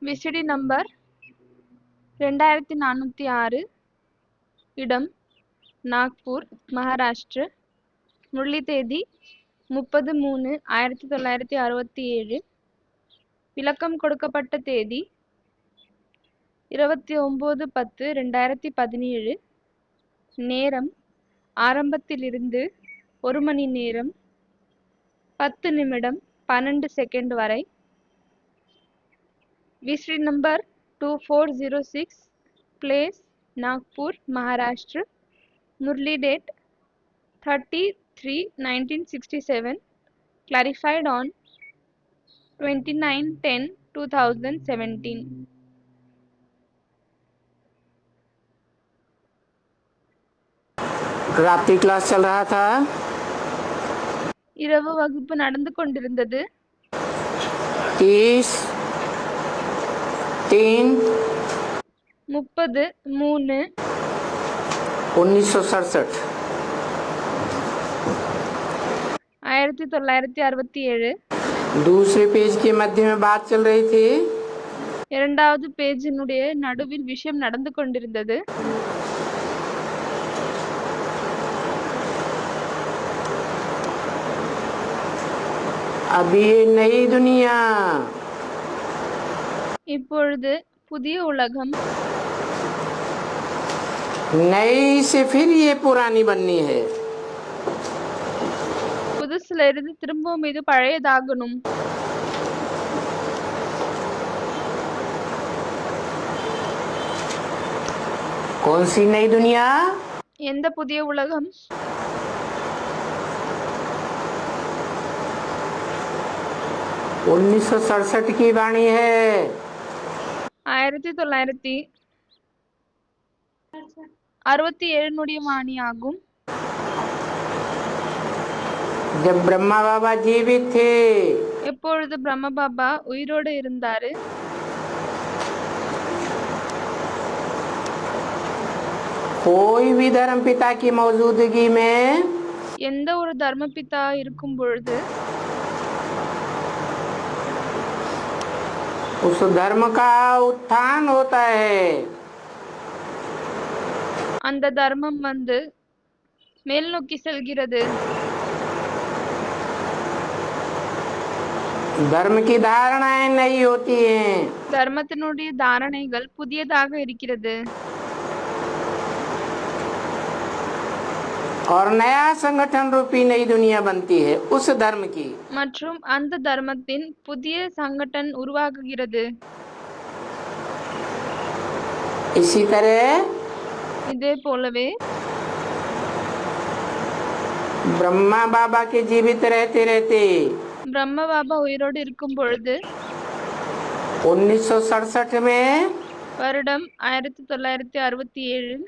VCD number 2406, இடம் நாக்பூர், மகாராஷ்டிர. முரளி தேதி 30-3-1967. விளக்கம் கொடுக்கப்பட்ட தேதி 29-10-2017. நேரம் ஆரம்பத்திலிருந்து 1 மணி நேரம் 10 நிமிடம் 12 செகண்ட் வரை. VCD number 2406, place Nagpur, Maharashtra. Murli date 30-3-1967. Clarified on 29-10-2017. रात्रि क्लास चल रहा था. இரவு வகுப்பு நடந்து கொண்டிருந்தது. 30-3-1967. 1967. दूसरे पेज के मध्य में बात चल रही थी. இரண்டாவது பேஜினுடைய நடுவில் விஷயம் நடந்து கொண்டிருந்தது. अभी ये नई दुनिया, இப்பொழுது புதிய உலகம், नई से फिर ये पुरानी बननी है. புதுசுல இருந்து திரும்பவும் இது பழையதாகணும். कौन सी नई दुनिया? எந்த புதிய உலகம்? 1967 की वाणी है. 1967 வாணி ஆகும். जब ब्रह्मा बाबा जीवित थे, எப்பொழுது பிரம்ம பாபா உயிரோடு இருந்தாரு. कोई भी धर्म पिता की मौजूदगी में எந்த ஒரு தர்மபிதா இருக்கும் பொழுது उस धर्म का उत्थान होता है. அந்த தர்மம் மேல் நோக்கி செல்கிறது. धर्म की धारणाएं नई होती हैं. தர்மத்தினுடைய தாரணைகள் புதியதாக இருக்கிறது. और नया संगठन रूपी नई दुनिया बनती है उस धर्म की. மற்றும் அந்த தர்மத்தின் புதிய சங்கடன் உருவாகுகிறது. इसी तरह இதே போலவே ब्रह्मा बाबा के जीवित रहते रहते பிரம்ம பாபா உயிரோடு இருக்கும் பொழுது 1967 में வருடம் 1967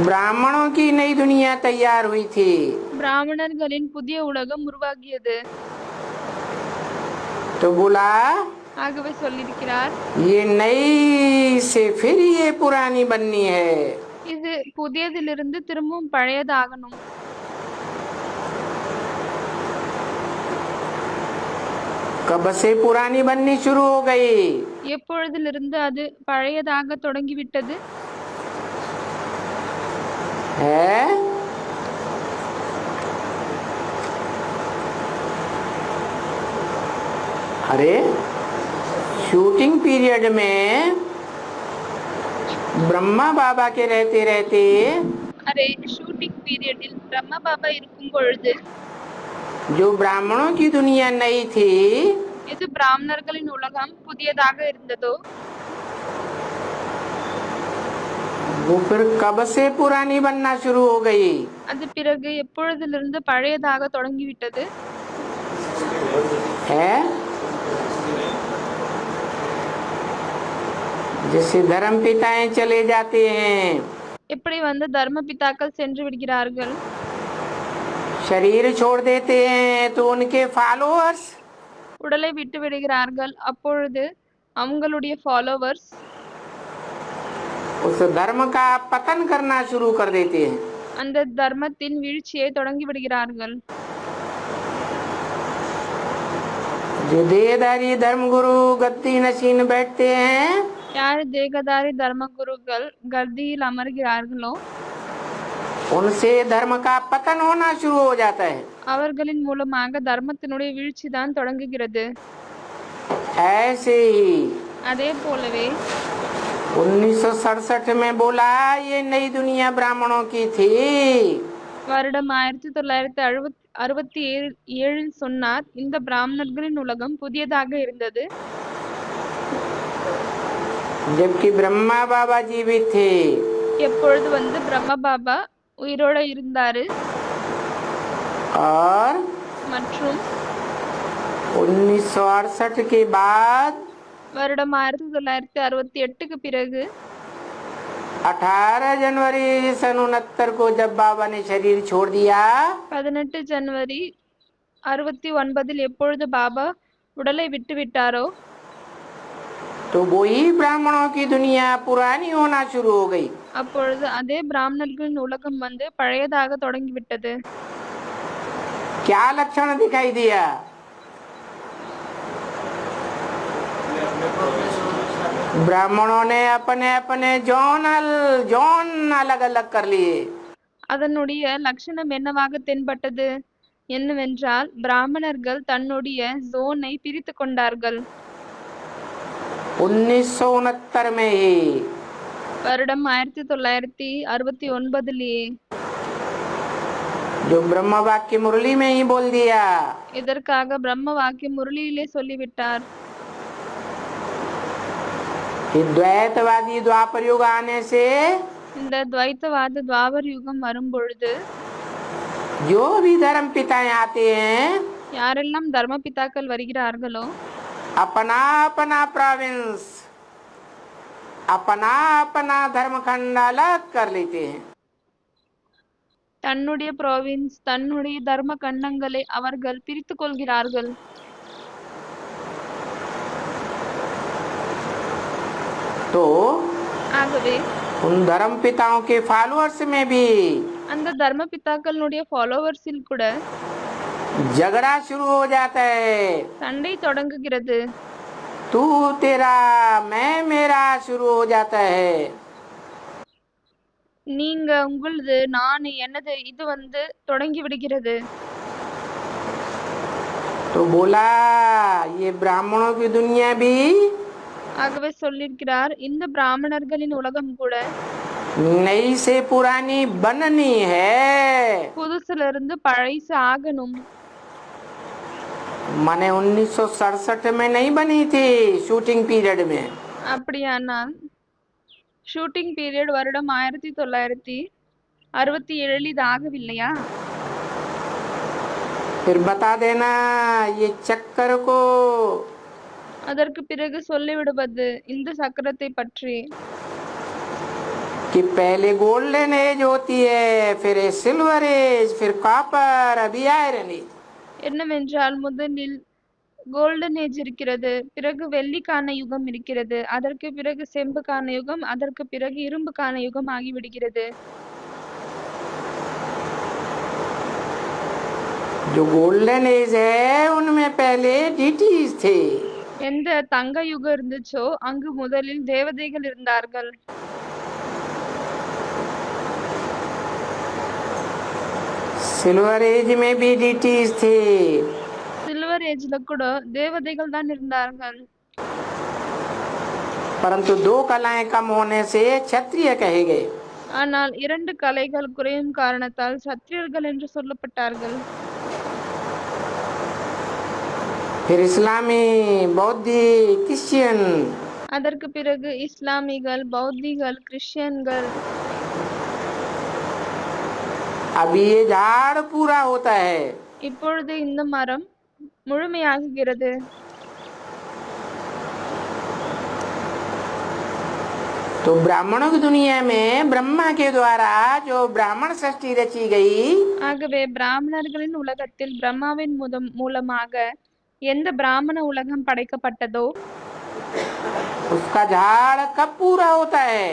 ब्राह्मणों की नई दुनिया तैयार हुई थी. பிராமணர்களின் புதிய உலகம் உருவாகியது. तो बोला ஆகவே சொல்லியிருக்கிறார், ये नई से फिर ये पुरानी बननी है. இது புதியதிலிருந்து திரும்பவும் பழையதாகணும். कब से पुरानी बननी शुरू हो गई? எப்பொழுதிலிருந்து அது பழையதாக தொடங்கிவிட்டது? है अरे शूटिंग पीरियड में ब्रह्मा बाबा के रहते रहते அரே ஷூட்டிங் பீரியடில் பிரம்ம பாபா இருக்கும் பொழுது जो ब्राह्मणों की दुनिया नई थी, இது பிராமணர்களின் உலகம் புதியதாக இருந்ததோ वो फिर कब से पुरानी बनना शुरू हो गई? அது பிறகு எப்பொழுதிலிருந்து பழையதாக தொடங்கிவிட்டது? है जैसे धर्म पिताएं चले जाते हैं, எப்படி தர்ம பிதாக்கள் சென்று விடுகிறார்கள், शरीर छोड़ देते हैं, तो उनके फॉलोअर्स உடலை விட்டு விடுகிறார்கள். அப்பொழுது அவங்களுடைய ஃபாலோவர்ஸ் उस धर्म का पतन करना शुरू कर देते हैं. அந்த தர்மத்தின் வீழ்ச்சியை தொடங்கி விடுகிறார்கள். जो देहधारी धर्मगुरु गद्दी नशीन बैठते हैं, யார் தேகதாரி தர்மகுருக்கள் கர்தியில் அமர்கிறார்களோ उनसे धर्म का पतन होना शुरू हो जाता है। அவர்களின் மூலமாக தர்மத்தினுடைய வீழ்ச்சி தான் தொடங்குகிறது. ऐसे ही அதே போலவே 1967 में बोला ये नई दुनिया ब्राह्मणों की थी। வருடம் 1967 சொன்னார், இந்த பிராமணர்களின் உலகம் புதியதாக இருந்தது. जबकि ब्रह्मा बाबा जीवित थे। எப்பொழுது வந்து பிரம்ம பாபா உயிரோட இருந்தாரு. और மற்றும் 1968 के बाद வருடம் 1968க்கு பிறகு 18 जनवरी 1969 को जब बाबा ने शरीर छोड़ दिया, 18 ஜனவரி 69 எப்பொழுது பாபா உடலை விட்டு விட்டாரோ तो वही ब्राह्मणों की दुनिया पुरानी होना शुरू हो गई। அப்பொழுது அதே பிராமணர்களின் உலகம் வந்து பழையதாக தொடங்கிவிட்டது. क्या लक्षण दिखाई दिया? ब्राह्मणों ने अपने अपने जौन अलग अलग कर लिए। அதனுடைய லட்சணம் என்னவாக தென்பட்டது? என்னவென்றால் பிராமணர்கள் தன்னுடைய ஜோனை பிரித்து கொண்டார்கள். 1969 में ही வருடம் 1969 जो ब्रह्म वाक्य मुरली में ही बोल दिया, இதற்காக பிரம்ம வாக்கிய முரளியிலே சொல்லிவிட்டார். कि द्वैतवादी द्वापर युग आने से இந்த துவைத்தவாத துவாபர் யுகம் வரும் பொழுது जो भी धर्म पिताएं आते हैं, யாரெல்லாம் தர்ம பிதாக்கள் வருகிறார்களோ अपना अपना प्रोविंस, अपना अपना धर्मखंड अलग कर लेते हैं। தன்னுடைய ப்ரோவின்ஸ் தன்னுடைய தர்ம கண்டங்களை அவர்கள் பிரித்து கொள்கிறார்கள். तो ஆகவே उन धर्म पिताओं के फॉलोअर्स में भी அந்த தர்ம பிதாக்களுடைய ஃபாலோவர்ஸில் கூட झगड़ा शुरू हो जाता है। சண்டை தொடங்குகிறது. तू तेरा मैं मेरा शुरू हो जाता है। நீங்க உங்களது நான் எனது இது வந்து தொடங்கி விடுகிறது. तो बोला ये ब्राह्मणों की दुनिया भी ஆகவே சொல்லியிருக்கிறார், இந்த பிராமணர்களின் உலகம் கூட नई से पुरानी बननी है। புதுசுல இருந்து பழைசு ஆகணும். माने 1967 में नहीं बनी थी, शूटिंग पीरियड में। அப்படியானால் ஷூட்டிங் பீரியட் வருடம் 1967 இது ஆகவில்லையா? फिर बता देना ये चक्कर को, அதற்கு பிறகு சொல்லிவிடுவது இந்த சக்கரத்தை பற்றி, कि पहले गोल्डन एज होती है, फिर सिल्वर एज, फिर कॉपर, अभी आयरन एज। என்னவென்றால் முதலில் கோல்டன் ஏஜ் இருக்கிறது, பிறகு வெள்ளிக்கான யுகம் இருக்கிறது, அதற்கு பிறகு செம்புக்கான யுகம், அதற்கு பிறகு இரும்புக்கான யுகம் ஆகிவிடுகிறது. जो गोल्डन एज है उनमें पहले डीटीज थे। எந்த தங்க யுகம் இருந்துச்சோ அங்கு முதலில் தேவதைகள் இருந்தார்கள். सिल्वर एज में भी डीटीज थे। சில்வர் ஏஜ்ல கூட தேவதைகள் தான் இருந்தார்கள். परंतु दो कलाएं कम होने से क्षत्रिय कहे गए। ஆனால் இரண்டு கலைகள் குறையும் காரணத்தால் சத்திரியர்கள் என்று சொல்லப்பட்டார்கள். फिर इस्लामी, बौद्धी, क्रिश्चियन, அதற்கு பிறகு இஸ்லாமிகள், பௌத்திகள், கிறிஸ்டியன்கள். अब ये झाड़ पूरा होता है। இப்பொழுது இந்த மரம் முழுமையாகுகிறது. तो ब्राह्मणों की दुनिया में ब्रह्मा के द्वारा जो ब्राह्मण सृष्टि रची गई, ஆகவே பிராமணர்களின் உலகத்தில் பிரம்மாவின் மூலமாக எந்த பிராமண உலகம் படைக்கப்பட்டதோ उसका झाड़ कब पूरा होता है?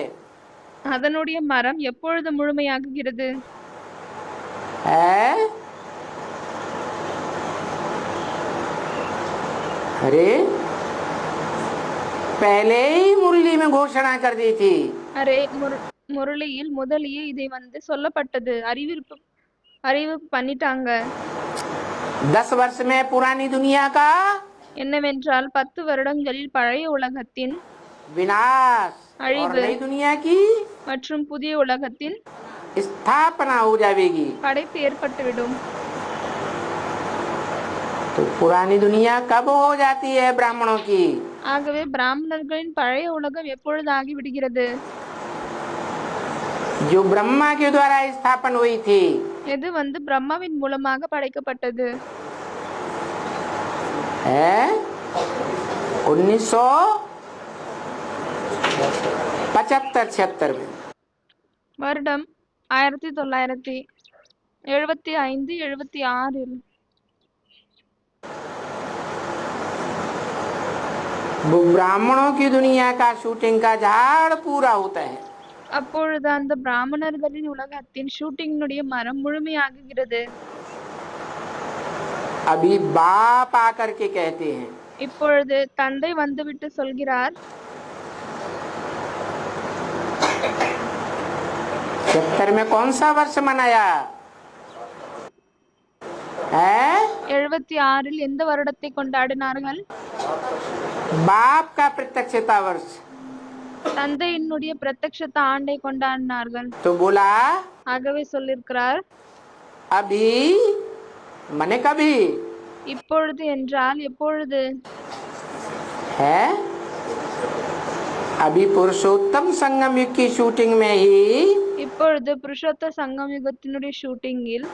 அதனுடைய மரம் எப்பொழுது முழுமையாகுகிறது? है अरे पहले ही मुरली में घोषणा कर दी थी। அரே முரளியில் முதலியே இதை சொல்லப்பட்டது, அறிவிப்பு பண்ணிட்டாங்க. 10 वर्ष में पुरानी दुनिया का என்னவென்றால் 10 வருடங்களில் பழைய உலகத்தின் विनाश और அழிவு नई दुनिया की மற்றும் புதிய உலகத்தின் स्थापना हो जाएगी। படைப்பு ஏற்பட்டுவிடும். तो पुरानी दुनिया कब हो जाती है ब्राह्मणों की? ஆகவே பிராமணர்களின் பழைய உலகம் எப்பொழுது ஆகிவிடுகிறது? जो ब्रह्मा के द्वारा स्थापन हुई थी। எது பிரம்மாவின் மூலமாக படைக்கப்பட்டது? है 1975-76 में। வருடம் 1975-76. वो ब्राह्मणों की दुनिया का शूटिंग का झाड़ पूरा होता है। அப்பொழுது அந்த பிராமணர்களின் உலகத்தின் ஷூட்டிங்கினுடைய மரம் முழுமையாகுகிறது. अभी बाप आकर के कहते हैं, இப்பொழுது தந்தை வந்துவிட்டு சொல்கிறார், 76 में कौन सा वर्ष मनाया है? 76 எந்த வருடத்தை கொண்டாடினார்கள்? बाप का प्रत्यक्षता वर्ष। தந்தையினுடைய பிரத்யக்ஷத்த ஆண்டை கொண்டாடினார்கள். तो बोला ஆகவே சொல்லிருக்கிறார், अभी मने कभी இப்பொழுது என்றால் எப்பொழுது? है अभी पुरुषोत्तम संगम युग की शूटिंग में ही இப்பொழுது புருஷோத்த சங்கம் யுகத்தினுடைய ஷூட்டிங்கில்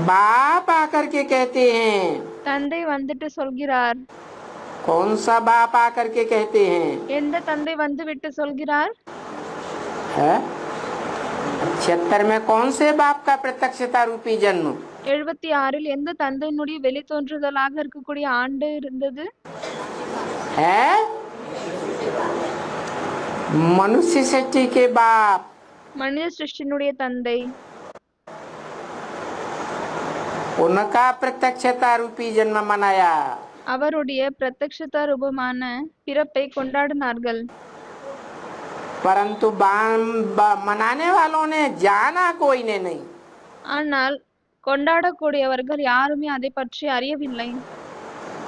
बाप आकर के कहते हैं। தந்தை வந்துட்டு சொல்கிறார். कौन सा बाप आकर के कहते हैं? எந்த தந்தை வந்துவிட்டு சொல்கிறார்? है 76 में कौन से बाप का प्रत्यक्षता रूपी जन्म? 76 எந்த தந்தையினுடைய வெளி தோன்றுதலாக இருக்கக்கூடிய ஆண்டு இருந்தது? है मनुष्य सृष्टि के बाप, மனித சிருஷ்டியினுடைய தந்தை. उनका प्रत्यक्षता रूपी जन्म मनाया। அவருடைய பிரத்யக்ஷத ரூபமான பிறப்பை கொண்டாடினார்கள். परंतु मनाने वालों ने जाना कोई ने नहीं। ஆனால் கொண்டாடக்கூடியவர்கள் யாருமே அதை பற்றி அறியவில்லை.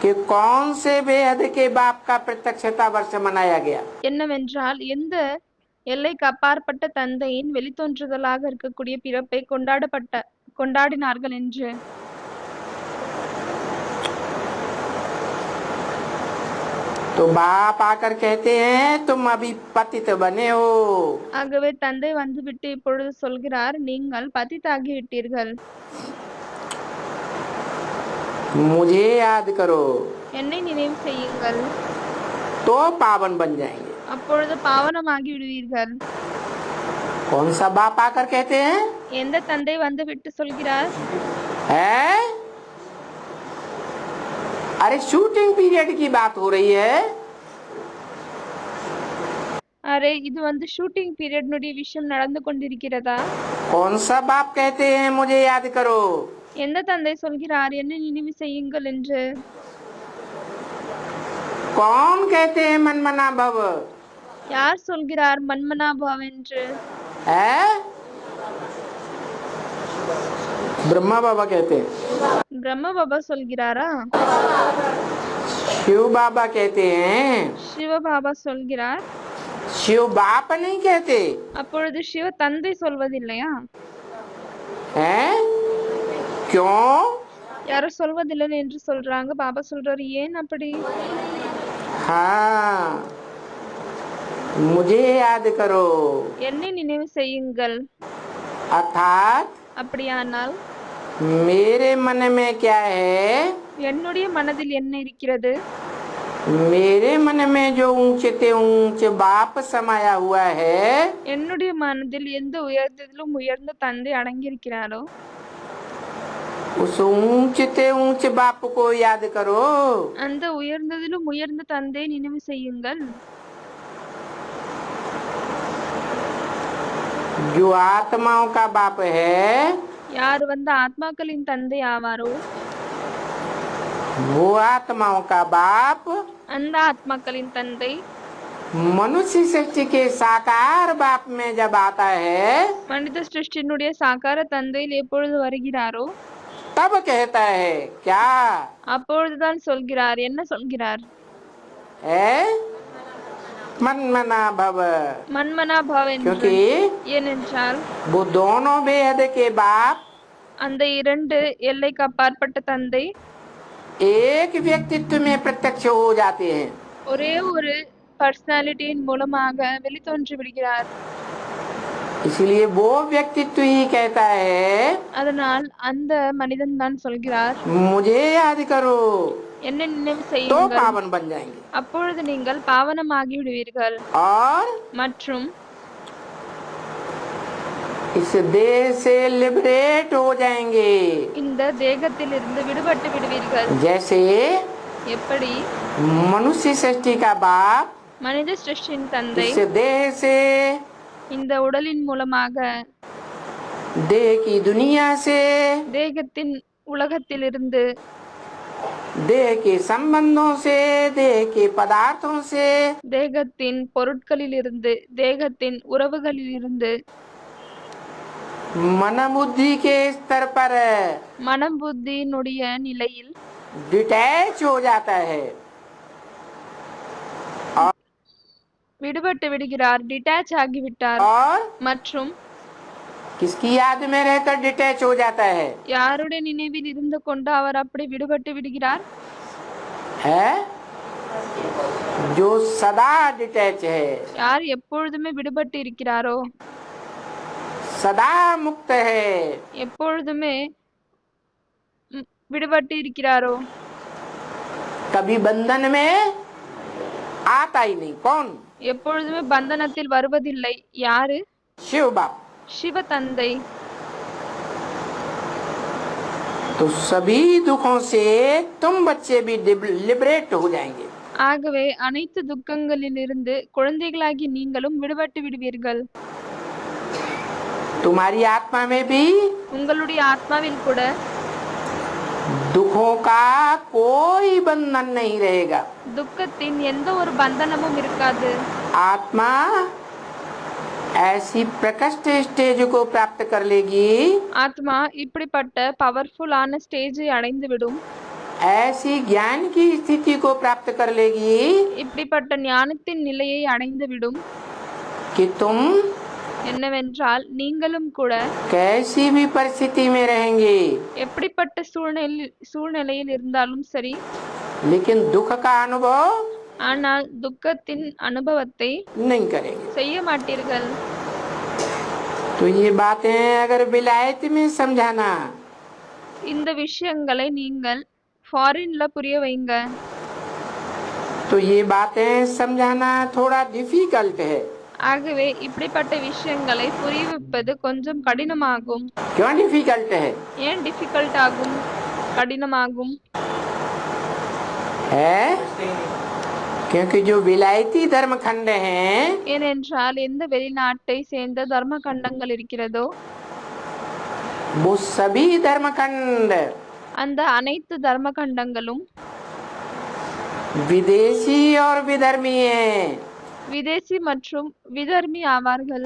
कि कौन से बेहद के बाप का प्रत्यक्षता वर्ष मनाया गया। என்னவென்றால் எந்த எல்லைக்கு அப்பாற்பட்ட தந்தையின் வெளித்தோன்றுதலாக இருக்கக்கூடிய பிறப்பை கொண்டாடினார்கள் என்று. तो बाप आकर कहते हैं तुम अभी पतित बने हो। ஆகவே தந்தை வந்துவிட்டு இப்பொழுது சொல்கிறார், நீங்கள் பதித்தாகி விட்டீர்கள். मुझे याद करो என்னை நினைவு செய்யுங்கள், तो पावन बन जाएंगे। அப்பொழுது பாவனமாகி விடுவீர்கள். कौन सा बाप आकर कहते हैं? எந்த தந்தை வந்துவிட்டு சொல்கிறார்? है अरे शूटिंग पीरियड की बात हो रही है। அரே இது ஷூட்டிங் பீரியட்னுடைய விஷயம் நடந்து கொண்டிருக்கிறதா? कौन सा बाप कहते हैं मुझे याद करो? எந்த தந்தை சொல்கிறார் என்னை நினைவு செய்யுங்கள் என்று? कौन कहते हैं मनमना भव? யார் சொல்கிறார் மன்மனா பவ என்று? है ब्रह्मा बाबा कहते हैं। பிரம்ம பாபா சொல்கிறாரா? शिव बाबा कहते हैं। சிவ பாபா சொல்கிறார். शिव बाप नहीं कहते அப்பொழுது சிவ தந்தை சொல்வதில்லையா? हैं? क्यों? யாரும் சொல்வதில்லை என்று சொல்றாங்க. பாபா சொல்றாரு, ஏன் அப்படி? हाँ मुझे याद करो। என்னை நினைவு செய்யுங்கள். अर्थात அப்படியானால் मेरे मन में क्या है? என்னுடைய மனதில் என்ன இருக்கிறது? मेरे मन में जो ऊंचे ते ऊंचे बाप समाया हुआ है, என்னுடைய மனதில் எந்த உயர்ந்ததிலும் உயர்ந்த தந்தை அடங்கியிருக்கிறாரோ उस ऊंचे ते ऊंचे बाप को याद करो। அந்த உயர்ந்ததிலும் உயர்ந்த தந்தை நினைவு செய்யுங்கள். जो आत्माओं का बाप है, யார் ஆத்மாக்களின் தந்தை ஆவாரோ वो आत्माओं का बाप அந்த ஆத்மாக்களின் தந்தை मनुष्य सृष्टि के साकार बाप में जब आता है மனித சிருஷ்டியினுடைய சாகார தந்தையில் எப்பொழுது வருகிறாரோ तब कहता है क्या அப்பொழுதுதான் சொல்கிறார். என்ன சொல்கிறார்? है मनमना भव, மன்மனா பவ என்று. क्योंकि ஏனென்றால் वो दोनों भेद के बाप அந்த இரண்டு எல்லைக்கு அப்பாற்பட்ட தந்தை एक व्यक्तित्व में प्रत्यक्ष हो जाते हैं। ஒரே ஒரு பர்சனாலிட்டியின் மூலமாக வெளித்தோன்றி விடுகிறார். इसलिए वो व्यक्तित्व ही कहता है அதனால் அந்த மனிதன் தான் சொல்கிறார், मुझे याद करो என்ன நினைவு तो செய்யுங்கள், पावन बन जाएंगे அப்பொழுது நீங்கள் பாவனமாகி விடுவீர்கள் और மற்றும் इस देह से लिबरेट हो जाएंगे। இந்த தேகத்திலிருந்து விடுபட்டு விடுவீர்கள். जैसे எப்படி मनुष्य सृष्टि का बाप மனித சிருஷ்டியின் தந்தை इस देह से, இந்த உடலின் மூலமாக देह की दुनिया से, தேகத்தின் உலகத்திலிருந்து देह के संबंधों से, देह के पदार्थों से தேகத்தின் பொருட்களிலிருந்து தேகத்தின் உறவுகளிலிருந்து मन बुद्धि के स्तर पर மனம் புத்தியினுடைய நிலையில் डिटैच हो जाता है। விடுபட்டு விடுகிறார், டிட்டாச் ஆகிவிட்டார். और மற்றும் किसकी याद में रहकर डिटैच हो जाता है? யாருடைய நினைவில் இருந்து கொண்டு அவர் அப்படி விடுபட்டு விடுகிறார்? है जो सदा डिटैच है, யார் எப்பொழுதுமே விடுபட்டு இருக்கிறாரோ, सदा मुक्त है, எப்பொழுதுமே விடுபட்டு இருக்கிறாரோ, कभी बंधन में आता ही नहीं। कौन? எப்பொழுதுமே பந்தனத்தில் வருவதில்லை. யாரு? शिव बाप। சிவ தந்தை. तो सभी दुखों से तुम बच्चे भी लिबरेट हो जाएंगे। ஆகவே அனைத்து துக்கங்களிலிருந்து குழந்தைகளாகி நீங்களும் விடுபட்டு விடுவீர்கள். तुम्हारी आत्मा में भी உங்களுடைய ஆத்மாவில் கூட दुखों का कोई बंधन नहीं रहेगा। துக்கத்தின் எந்த ஒரு பந்தனமும் இருக்காது. आत्मा ऐसी प्रकृष्ट स्टेज को प्राप्त कर लेगी, ஆத்மா இப்படிப்பட்ட பவர்ஃபுல்லான ஸ்டேஜை அடைந்து விடும், ऐसी ज्ञान की स्थिति को प्राप्त कर लेगी இப்படிப்பட்ட ஞானத்தின் நிலையை அடைந்து விடும் कि तुम என்னவென்றால் நீங்களும் கூட कैसी भी परिस्थिति में रहेंगे எப்படிப்பட்ட சூழ்நிலையில் இருந்தாலும் சரி, लेकिन दुख का अनुभव ஆனால் துக்கத்தின் அனுபவத்தை नहीं करेंगे। செய்ய மாட்டீர்கள். तो ये बातें अगर विलायत में समझाना இந்த விஷயங்களை நீங்கள் ஃபாரின்ல புரிய வைங்க. तो ये बातें समझाना थोड़ा डिफिकल्ट है। ஆகவே இப்படிப்பட்ட விஷயங்களை புரிவிப்பது கொஞ்சம் கடினமாகும். क्यों डिफिकल्ट है? ஏன் டிஃபிகல்ட் ஆகும், கடினமாகும்? है क्योंकि जो विलायती धर्म खंड हैं ஏனென்றால் எந்த வெளிநாட்டை சேர்ந்த தர்ம கண்டங்கள் இருக்கிறதோ वो सभी धर्म खंड அந்த அனைத்து தர்ம கண்டங்களும் विदेशी और विधर्मी हैं। விதேசி மற்றும் விதர்மி ஆவார்கள்.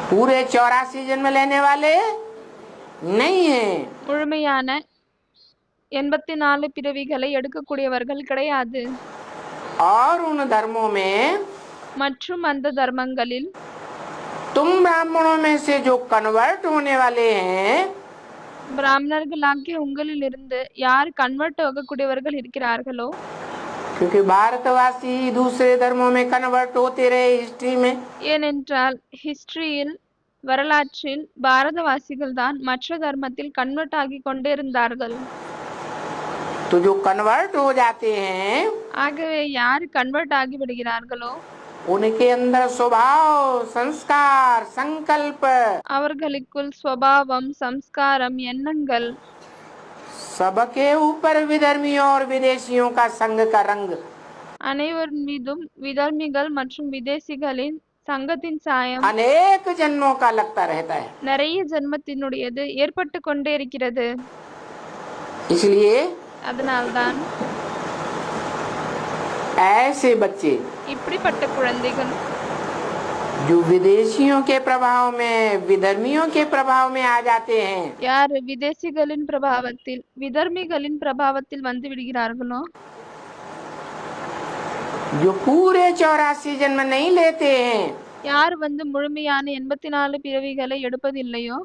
पूरे 84 जन्म लेने वाले नहीं हैं। முழுமையான 84 பிறவிகளை எடுக்கக்கூடியவர்கள் கிடையாது. और उन धर्मों में மற்றும் அந்த தர்மங்களில் तुम ब्राह्मणों में से जो कन्वर्ट होने वाले हैं பிராமணர்களாகிய உங்களிலிருந்து யார் கன்வெர்ட் ஆகக்கூடியவர்கள் இருக்கிறார்களோ, क्योंकि भारतवासी दूसरे धर्मों में कन्वर्ट होते रहे हिस्ट्री में, ஏனென்றால் ஹிஸ்டரியில் வரலாற்றில் பாரதவாசிகள் தான் மற்ற தர்மத்தில் கன்வெர்ட் ஆகி கொண்டே இருந்தார்கள். तो जो कन्वर्ट हो जाते हैं ஆகவே யார் கன்வெர்ட் ஆகி விடுகிறார்களோ उनके अंदर स्वभाव, संस्कार, संकल्प அவர்களுக்குள் ஸ்வபாவம், சம்ஸ்காரம், எண்ணங்கள் सबके ऊपर विधर्मियों और विदेशियों का संग का रंग அனைவர் மீதும் விதர்மிகள் மற்றும் விதேசிகளின் சங்கத்தின் சாயம் अनेक जन्मों का लगता रहता है। நிறைய ஜென்மத்தினுடையது ஏற்பட்டு கொண்டே இருக்கிறது. इसलिए அதனால்தான் ऐसे बच्चे இப்படிப்பட்ட குழந்தைகள் जो विदेशियों के प्रभाव में, विधर्मियों के प्रभाव में आ जाते हैं, யார் விதேசிகளின் பிரபாவத்தில் விதர்மிகளின் பிரபாவத்தில் வந்து விடுகிறார்களோ, जो पूरे 84 जन्म नहीं लेते हैं, யார் வந்து முழுமையான 84 பிறவிகளை எடுப்பதில்லையோ,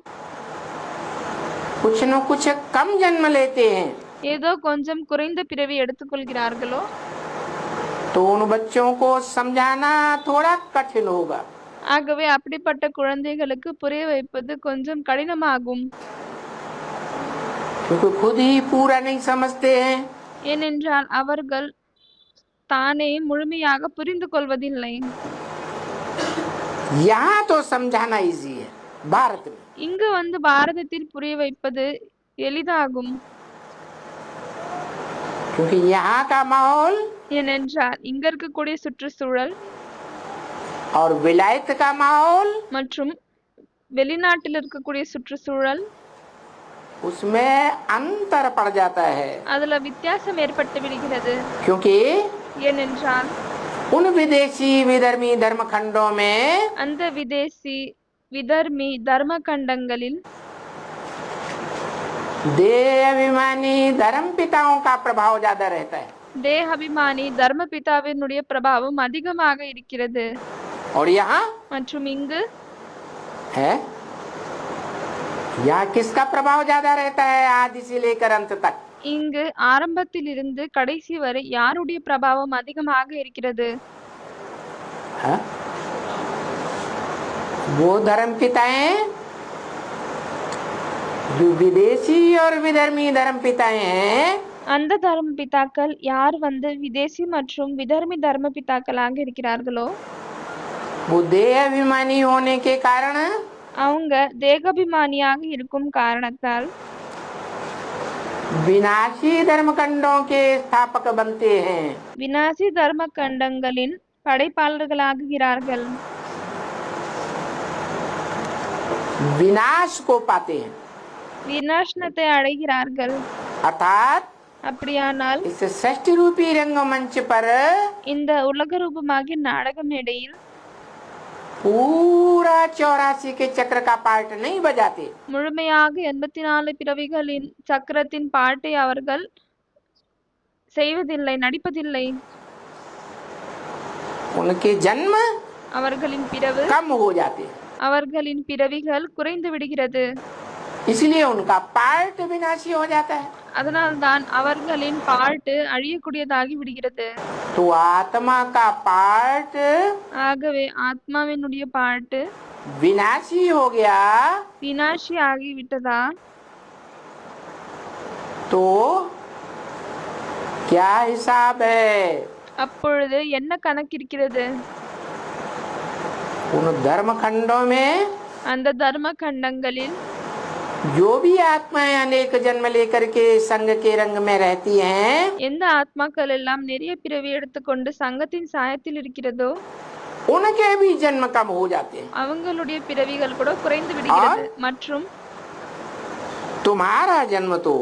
कुछ न कुछ कम जन्म लेते हैं, ஏதோ கொஞ்சம் குறைந்த பிறவி எடுத்துக்கொள்கிறார்களோ, तो उन बच्चों को समझाना थोड़ा कठिन होगा। ஆகவே அப்படிப்பட்ட குழந்தைகளுக்கு புரிய வைப்பது கொஞ்சம் கடினமாகும். क्योंकि खुद ही पूरा नहीं समझते हैं, ஏனென்றால் அவர்கள் தானே முழுமையாக புரிந்து கொள்வதில்லை. यहाँ तो समझाना इजी है भारत में, இங்கு வந்து பாரதத்தில் புரிய வைப்பது எளிதாகும். क्योंकि यहाँ का माहौल ஏனென்றால் இங்க இருக்கக்கூடிய சுற்றுச்சூழல் और विलायत का माहौल, மற்றும் வெளிநாட்டில் இருக்கக்கூடிய சுற்றுச்சூழல், उसमें अंतर पड़ जाता है। அதுல வித்தியாசம் ஏற்பட்டு விடுகிறது. क्योंकि ஏனென்றால் उन विदेशी विधर्मी धर्म खंडों में அந்த விதேசி விதர்மி தர்ம கண்டங்களில் देह अभिमानी धर्म पिताओं का प्रभाव ज्यादा रहता है, தேகாபிமானி தர்ம பிதாவினுடைய பிரபாவம் அதிகமாக இருக்கிறது. और यहाँ மற்றும் இங்கு है, यहाँ किसका प्रभाव ज्यादा रहता है आदि से लेकर अंत तक? இங்கு ஆரம்பத்தில் இருந்து கடைசி வரை யாருடைய பிரபாவம் அதிகமாக இருக்கிறது? है? वो धर्म पिताएं जो विदेशी और विधर्मी धर्म पिताएं हैं, அந்த தர்ம பிதாக்கள் யார் வந்து விதேசி மற்றும் விதர்மி தர்ம பிதாக்களாக இருக்கிறார்களோ, वो देह अभिमानी होने के कारण அவங்க தேகாபிமானியாக இருக்கும் காரணத்தால் विनाशी धर्म खंडों के स्थापक बनते हैं। விநாசி தர்ம கண்டங்களின் படைப்பாளர்களாகிறார்கள். विनाश को पाते हैं, விநாசனத்தை அடைகிறார்கள். अर्थात அப்படியானால் इस षष्ठी रूपी रंगमंच पर இந்த உலக ரூபமாகிய நாடக மேடையில் पूरा 84 के चक्र का पार्ट नहीं बजाते, முழுமையாக 84 பிறவிகளின் சக்கரத்தின் பாட்டை அவர்கள் செய்வதில்லை, நடிப்பதில்லை. उनके जन्म அவர்களின் பிறவு कम हो जाते, அவர்களின் பிறவிகள் குறைந்து விடுகிறது. इसलिए उनका पार्ट विनाशी हो जाता है। அதனால்தான் அவர்களின் பாட்டு அழியக்கூடியதாகி விடுகிறது. तो आत्मा का पार्ट ஆகவே ஆத்மாவினுடைய பாட்டு विनाशी हो गया, வினாசி ஆகிவிட்டதா? तो क्या हिसाब है? அப்பொழுது என்ன கணக்கிருக்கிறது? उन धर्म खंडों में அந்த தர்ம கண்டங்களில் जो भी आत्माएं अनेक जन्म लेकर के संग के रंग में रहती हैं, எந்த ஆத்மாக்கள் எல்லாம் நிறைய பிறவி எடுத்துக்கொண்டு சங்கத்தின் சாயத்தில் இருக்கிறதோ, उनके भी जन्म कम हो जाते हैं। அவங்களுடைய பிறவிகள் கூட குறைந்து விடுகிறது. மற்றும் तुम्हारा जन्म तो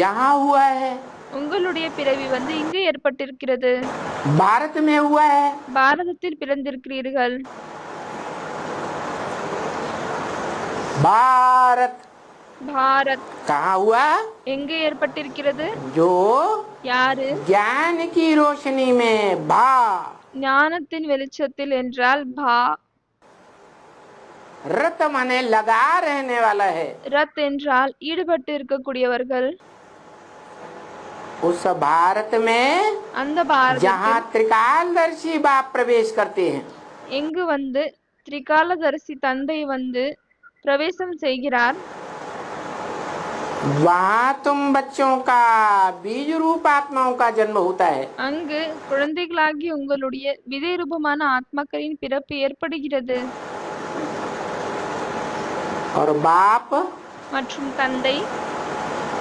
यहाँ हुआ है, உங்களுடைய பிறவி வந்து இங்கு ஏற்பட்டிருக்கிறது, भारत में हुआ है। பாரதத்தில் பிறந்திருக்கிறீர்கள். भारत பாரத் कहाँ हुआ? எங்கே ஏற்பட்டிருக்கிறது? जो யாரு? ज्ञान की रोशनी में भा, ஞானத்தின் வெளிச்சத்தில் என்றால் பா. रत माने लगा रहने वाला है, ரத் என்றால் ஈடுபட்டு இருக்கக்கூடியவர்கள். उस भारत में அந்த பாரதத்தில் जहाँ त्रिकालदर्शी बाप प्रवेश करते हैं, எங்கு வந்து திரிகாலதரிசி தந்தை வந்து பிரவேசம் செய்கிறார், वहाँ तुम बच्चों का बीज रूप आत्माओं का जन्म होता है। அங்கு குழந்தைகளாகி உங்களுடைய விதை ரூபமான ஆத்மாக்களின் பிறப்பு ஏற்படுகிறது. और बाप மற்றும் தந்தை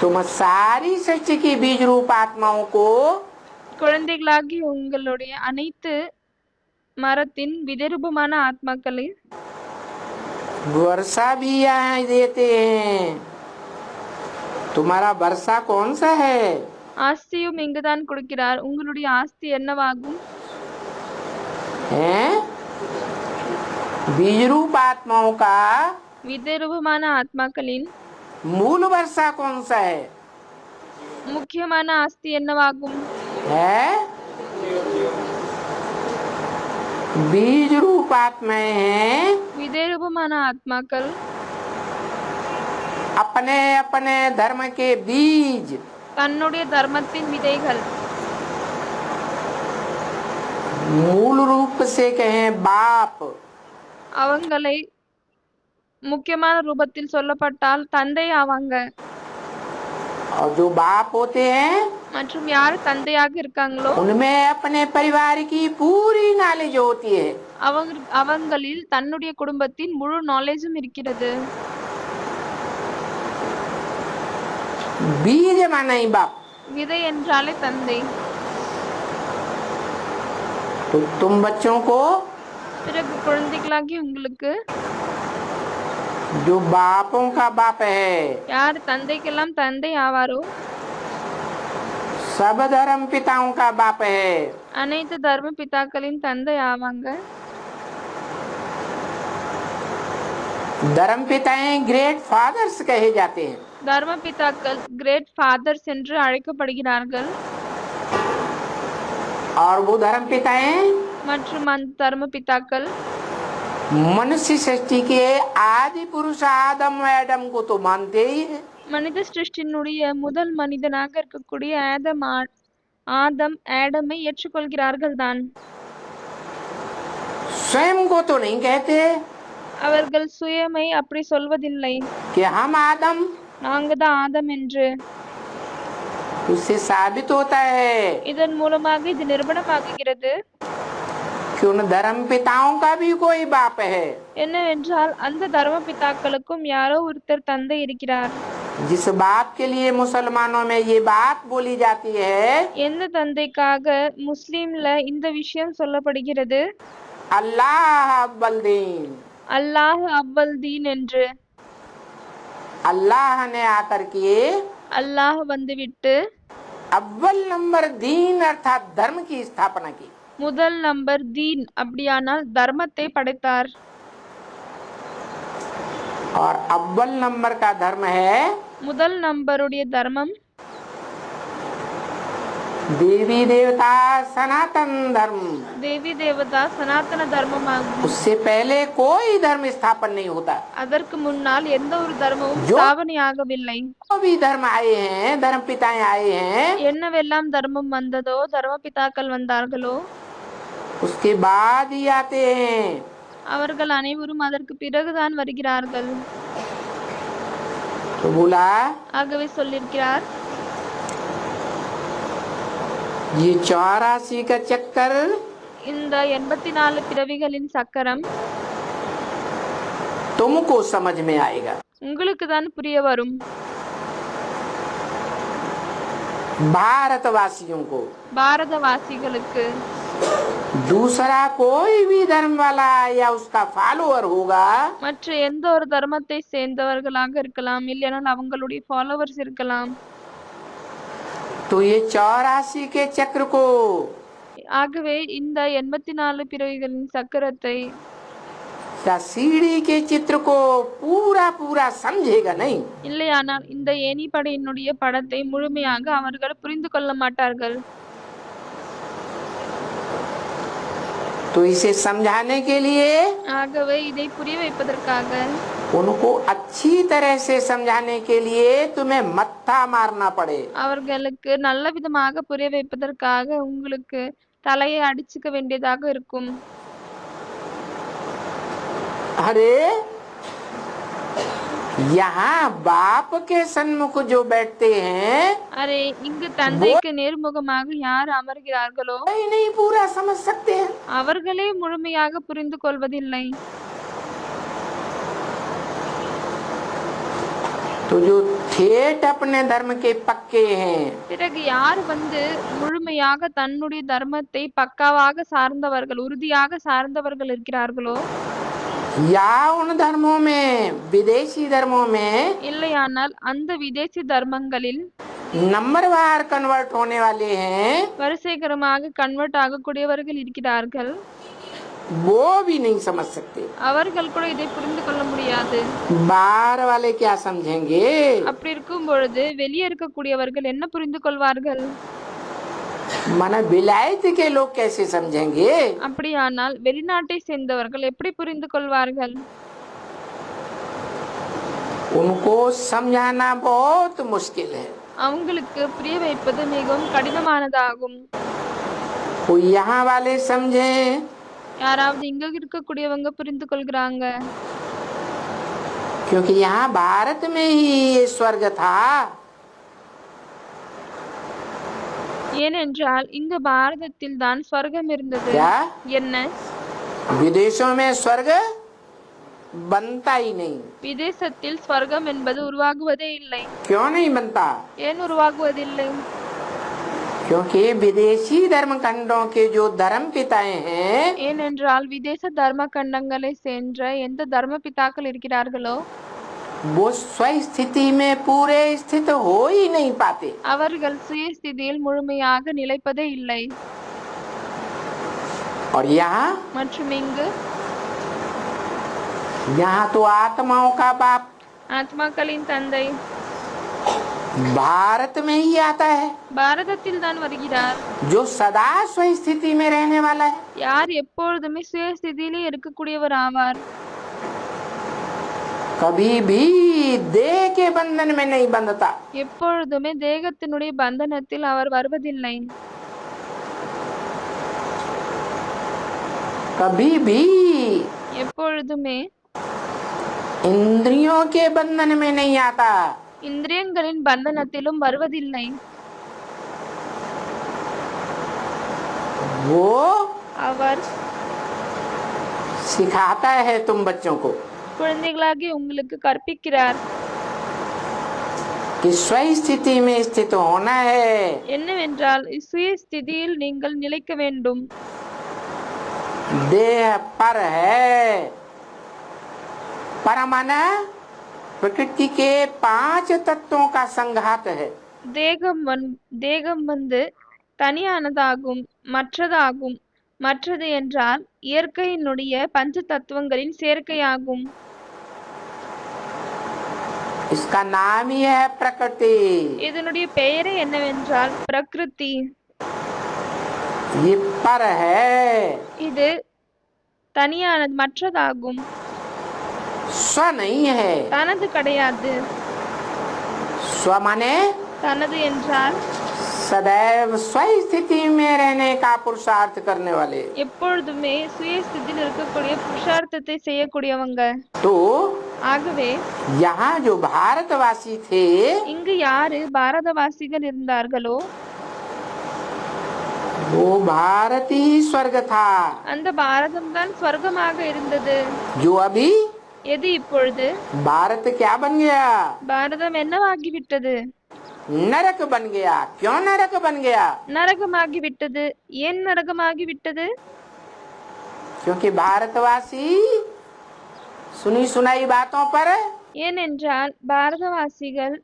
तुम सारी सृष्टि की बीज रूप आत्माओं को குழந்தைகளாகி உங்களுடைய அனைத்து மரத்தின் விதை ரூபமான ஆத்மாக்களை वर्षा भी यहाँ देते हैं। तुम्हारा वर्षा कौन सा है? ஆஸ்தியும் இங்குதான் கொடுக்கிறார். உங்களுடைய ஆஸ்தி என்னவாகும்? हैं? बीज रूप आत्माओं का விதரூபமான ஆத்மாக்களின் मूल वर्षा कौन सा है? முக்கியமான ஆஸ்தி என்னவாகும்? है बीज रूप आत्माएं हैं, விதரூபமான ஆத்மாக்கள் अपने अपने धर्म के बीज, தன்னுடைய தர்மத்தின் விதைகள். मूल रूप से कहें बाप, அவங்களை முக்கியமான ரூபத்தில் சொல்லப்பட்டால் தந்தை ஆவாங்க. और जो बाप होते हैं மற்றும் யார் தந்தையாக இருக்காங்களோ उनमें अपने परिवार की पूरी नॉलेज होती है। அவங்களில் தன்னுடைய குடும்பத்தின் முழு நாலேஜும் இருக்கிறது. बीज माना ही बाप। விதை என்றாலே தந்தை. तो तुम बच्चों को பிறகு குழந்தைகளாகி உங்களுக்கு जो बापों का बाप है, யார் தந்தைக்கெல்லாம் தந்தை ஆவாரோ सब धर्म पिताओं का बाप है। அனைத்து தர்ம பிதாக்களின் தந்தை ஆவாங்க. धर्म पिताएं ग्रेट फादर्स कहे जाते हैं। தர்ம பிதாக்கள் கிரேட் ஃபாதர்ஸ் என்று அழைக்கப்படுகிறார்கள். और वो धर्म पिताएं மற்றும் அந்த தர்ம பிதாக்கள் मनुष्य सृष्टि के आदि पुरुष आदम एडम को तो मानते ही है। மனித சிருஷ்டியினுடைய முதல் மனிதனாக இருக்கக்கூடிய ஆதம் ஆடமை ஏற்றுக்கொள்கிறார்கள் தான். स्वयं को तो नहीं कहते அவர்கள் சுயமை அப்படி சொல்வதில்லை, कि हम आदम। நாங்க தான் ஆதம் என்று. उससे साबित होता है இதன் மூலமாக இது நிரூபணமாகுகிறது कि उन धर्म पिताओं का भी कोई बाप है। என்னவென்றால் அந்த தர்ம பிதாக்களுக்கும் யாரோ ஒருத்தர் தந்தை இருக்கிறார். जिस बाप के लिए मुसलमानों में ये बात बोली जाती है, எந்த தந்தைக்காக முஸ்லிம்ல இந்த விஷயம் சொல்லப்படுகிறது? अल्लाह अव्वल दीन। அல்லாஹ் அவ்வல் தீன் என்று. अल्लाह ने आकर के அல்லாஹ் வந்துவிட்டு अव्वल नंबर दीन अर्थात धर्म की स्थापना की। முதல் நம்பர் தீன், அப்படியானால் தர்மத்தை படைத்தார். और अव्वल नंबर का धर्म है முதல் நம்பருடைய தர்மம் देवी देवता सनातन धर्म। தேவி தேவதா சனாதன தர்மமாகும். उससे पहले कोई धर्म स्थापन नहीं होता। அதற்கு முன்னால் எந்த ஒரு தர்மமும் जो- ஸ்தாபனையாகவில்லை. जो भी धर्म आए हैं, धर्म पिताएं आए हैं, என்னவெல்லாம் தர்மம் வந்ததோ, தர்ம பிதாக்கள் வந்தார்களோ, उसके बाद ही आते हैं। அவர்கள் அனைவரும் அதற்கு பிறகுதான் வருகிறார்கள். तो बोला ஆகவே சொல்லியிருக்கிறார், ये 84 का चक्कर இந்த 84 பிறவிகளின் சக்கரம் तुमको समझ में आएगा। உங்களுக்கு தான் புரிய வரும். भारतवासियों को பாரதவாசிகளுக்கு दूसरा कोई भी धर्म वाला या उसका फॉलोअर होगा மற்ற எந்த ஒரு தர்மத்தை சேர்ந்தவர்களாக இருக்கலாம், இல்லையானால் அவங்களுடைய ஃபாலோவர்ஸ் இருக்கலாம். तो ये 84 के चक्र को ஆகவே இந்த 84 பிறவிகளின் சக்கரத்தை या सीढ़ी के चित्र को पूरा पूरा समझेगा नहीं। இல்லையானால் இந்த ஏணிப்படையினுடைய படத்தை முழுமையாக அவர்கள் புரிந்து கொள்ள மாட்டார்கள். तो इसे समझाने के लिए ஆகவே இதை புரிய வைப்பதற்காக उनको अच्छी तरह से समझाने के लिए तुम्हें मत्था मारना पड़े। அவர்களுக்கு நல்ல விதமாக புரிய வைப்பதற்காக உங்களுக்கு தலையை அடிச்சுக்க வேண்டியதாக இருக்கும். अरे यहाँ बाप के सन्मुख जो बैठते हैं அரே, இங்கு தந்தைக்கு நேர்முகமாக யார் அமர்கிறார்களோ कोई नहीं पूरा समझ सकते हैं। அவர்களே முழுமையாக புரிந்து கொள்வதில்லை. तो जो ठेठ अपने धर्म के पक्के हैं, பிறகு யார் முழுமையாக தன்னுடைய தர்மத்தை பக்காவாக சார்ந்தவர்கள், உறுதியாக சார்ந்தவர்கள் இருக்கிறார்களோ या उन धर्मों में, विदेशी धर्मों में இல்லையானால் அந்த விதேசி தர்மங்களில் नंबरवार कन्वर्ट होने वाले हैं, வரிசைகரமாக கன்வெர்ட் ஆகக்கூடியவர்கள் இருக்கிறார்கள். वो भी नहीं समझ सकते. அவர்கள் கூட இதை புரிந்து கொள்ள முடியாது. बाहर वाले क्या समझेंगे? அப்படி இருக்கும் பொழுது வெளியே இருக்கக்கூடியவர்கள் என்ன புரிந்து கொள்வார்கள்? माना विलायत के लोग कैसे समझेंगे? அப்படியானால் வெளிநாட்டை சேர்ந்தவர்கள் எப்படி புரிந்து கொள்வார்கள்? उनको समझाना बहुत मुश्किल है. அவங்களுக்கு புரிய வைப்பது மிகவும் கடினமானதாகும். कोई यहाँ वाले समझे, யாராவது இங்க இருக்கக்கூடியவங்க புரிந்து கொள்கிறாங்க. क्योंकि यहाँ भारत में ही ये स्वर्ग था. ஏனென்றால் இங்க பாரதத்தில் தான் ஸ்வர்க்கம் இருந்தது. क्या என்ன? विदेशों में स्वर्ग बनता ही नहीं? விதேசத்தில் ஸ்வர்க்கம் என்பது உருவாகுவதே இல்லை. क्यों नहीं बनता? ஏன் உருவாகுவதில்லை? क्योंकि विदेशी धर्म खंडों के जो धर्म पिताएं हैं, ஏனென்றால் விதேச தர்ம கண்டங்களை சென்ற எந்த தர்ம பிதாக்கள் இருக்கிறார்களோ वो स्वस्थिति में पूरे स्थित हो ही नहीं पाते. அவர்கள் சுயஸ்திதியில் முழுமையாக நிலைப்பதே இல்லை. और यहाँ மற்றும் இங்கு तो आत्माओं का बाप ஆத்மாக்களின் தந்தை भारत में ही आता है, பாரதத்தில் தான் வருகிறார். जो सदा स्वस्थिति में रहने वाला है. யார் எப்பொழுதுமே சுயஸ்திதியிலே இருக்கக்கூடியவர் ஆவார். कभी भी देह के बंधन में नहीं बंधता. எப்பொழுதுமே தேகத்தினுடைய பந்தனத்தில் அவர் வருவதில்லை. कभी भी எப்பொழுதுமே इंद्रियों के बंधन में नहीं आता. இந்திரியங்களின் பந்தனத்திலும் வருவதில்லை. वो அவர் सिखाता है तुम बच्चों को குழந்தைகளாகி உங்களுக்கு கற்பிக்கிறார். कि स्वस्थिति में स्थित होना है. என்னவென்றால் சுயஸ்திதியில் நீங்கள் நிலைக்க வேண்டும். देह पर है. पर माना प्रकृति के 5 तत्वों का संघात है. தேகம் வந்து தனியானதாகும், மற்றதாகும். மற்றது என்றால் இயற்கையினுடைய பஞ்ச தத்துவங்களின் சேர்க்கையாகும். इसका नाम ही है प्रकृति. இதனுடைய பெயரே என்னவென்றால் பிரகிருதி. ये पर है. இது தனியானது, மற்றதாகும். स्व नहीं है. தனது கிடையாது. स्व माने தனது என்றால் सदैव स्वस्थिति में रहने का पुरुषार्थ करने वाले. எப்பொழுதுமே சுயஸ்திதியில் இருக்கக்கூடிய புருஷார்த்தத்தை செய்யக்கூடியவங்க. तो ஆகவே यहाँ जो भारतवासी थे, இங்கு யாரு பாரதவாசிகள் இருந்தார்களோ वो भारत ही स्वर्ग था. அந்த பாரதம் தான் ஸ்வர்க்கமாக இருந்தது. जो अभी எது இப்பொழுது भारत क्या बन गया? பாரதம் என்னவாகிவிட்டது? नरक बन गया. क्यों नरक बन गया? நரகமாகிவிட்டது. ஏன் நரகமாகிவிட்டது? क्योंकि भारतवासी सुनी सुनाई बातों पर ஏனென்றால் பாரதவாசிகள்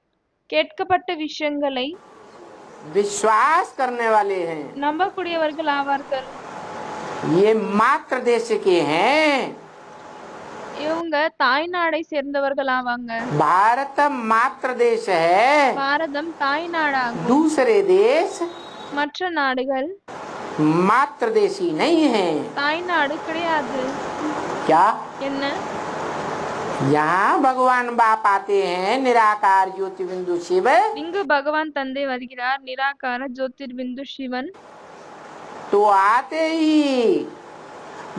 கேட்கப்பட்ட விஷயங்களை विश्वास करने वाले हैं. நம்பக்கூடியவர்கள் ஆவார்கள். ये मातृ देश के हैं. இவங்க தாய்நாடை சேர்ந்தவர்கள் ஆவாங்க. भारत मातृ देश है. பாரதம் தாய்நாடாகும். दूसरे देश மற்ற நாடுகள் मातृ देशी नहीं है. தாய்நாடு கிடையாது. क्या? என்ன? यहाँ भगवान बाप आते हैं, निराकार ज्योति बिंदु शिव. இங்கு பகவான் தந்தை வருகிறார், நிராகார ஜோதிர்பிந்து சிவன். तो आते ही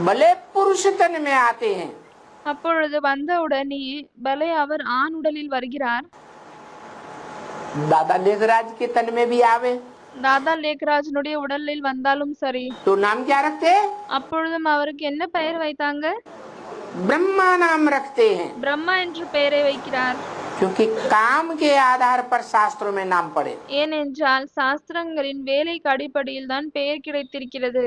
भले पुरुष तन में आते हैं. அப்பொழுது வந்தவுடனே பலே அவர் ஆண் உடலில் வருகிறார். दादा लेखराज के तन में भी आवे. தாதா லேக்ராஜனுடைய உடலில் வந்தாலும் சரி. तो नाम क्या रखते? அப்பொழுதும் அவருக்கு என்ன பெயர் வைத்தாங்க? ब्रह्मा नाम रखते हैं. பிரம்மா என்று பெயரை வைக்கிறார். क्योंकि काम के आधार पर शास्त्रों में नाम पड़े. ஏனென்றால் சாஸ்திரங்களின் வேலைக்கு அடிப்படையில் தான் பெயர் கிடைத்திருக்கிறது.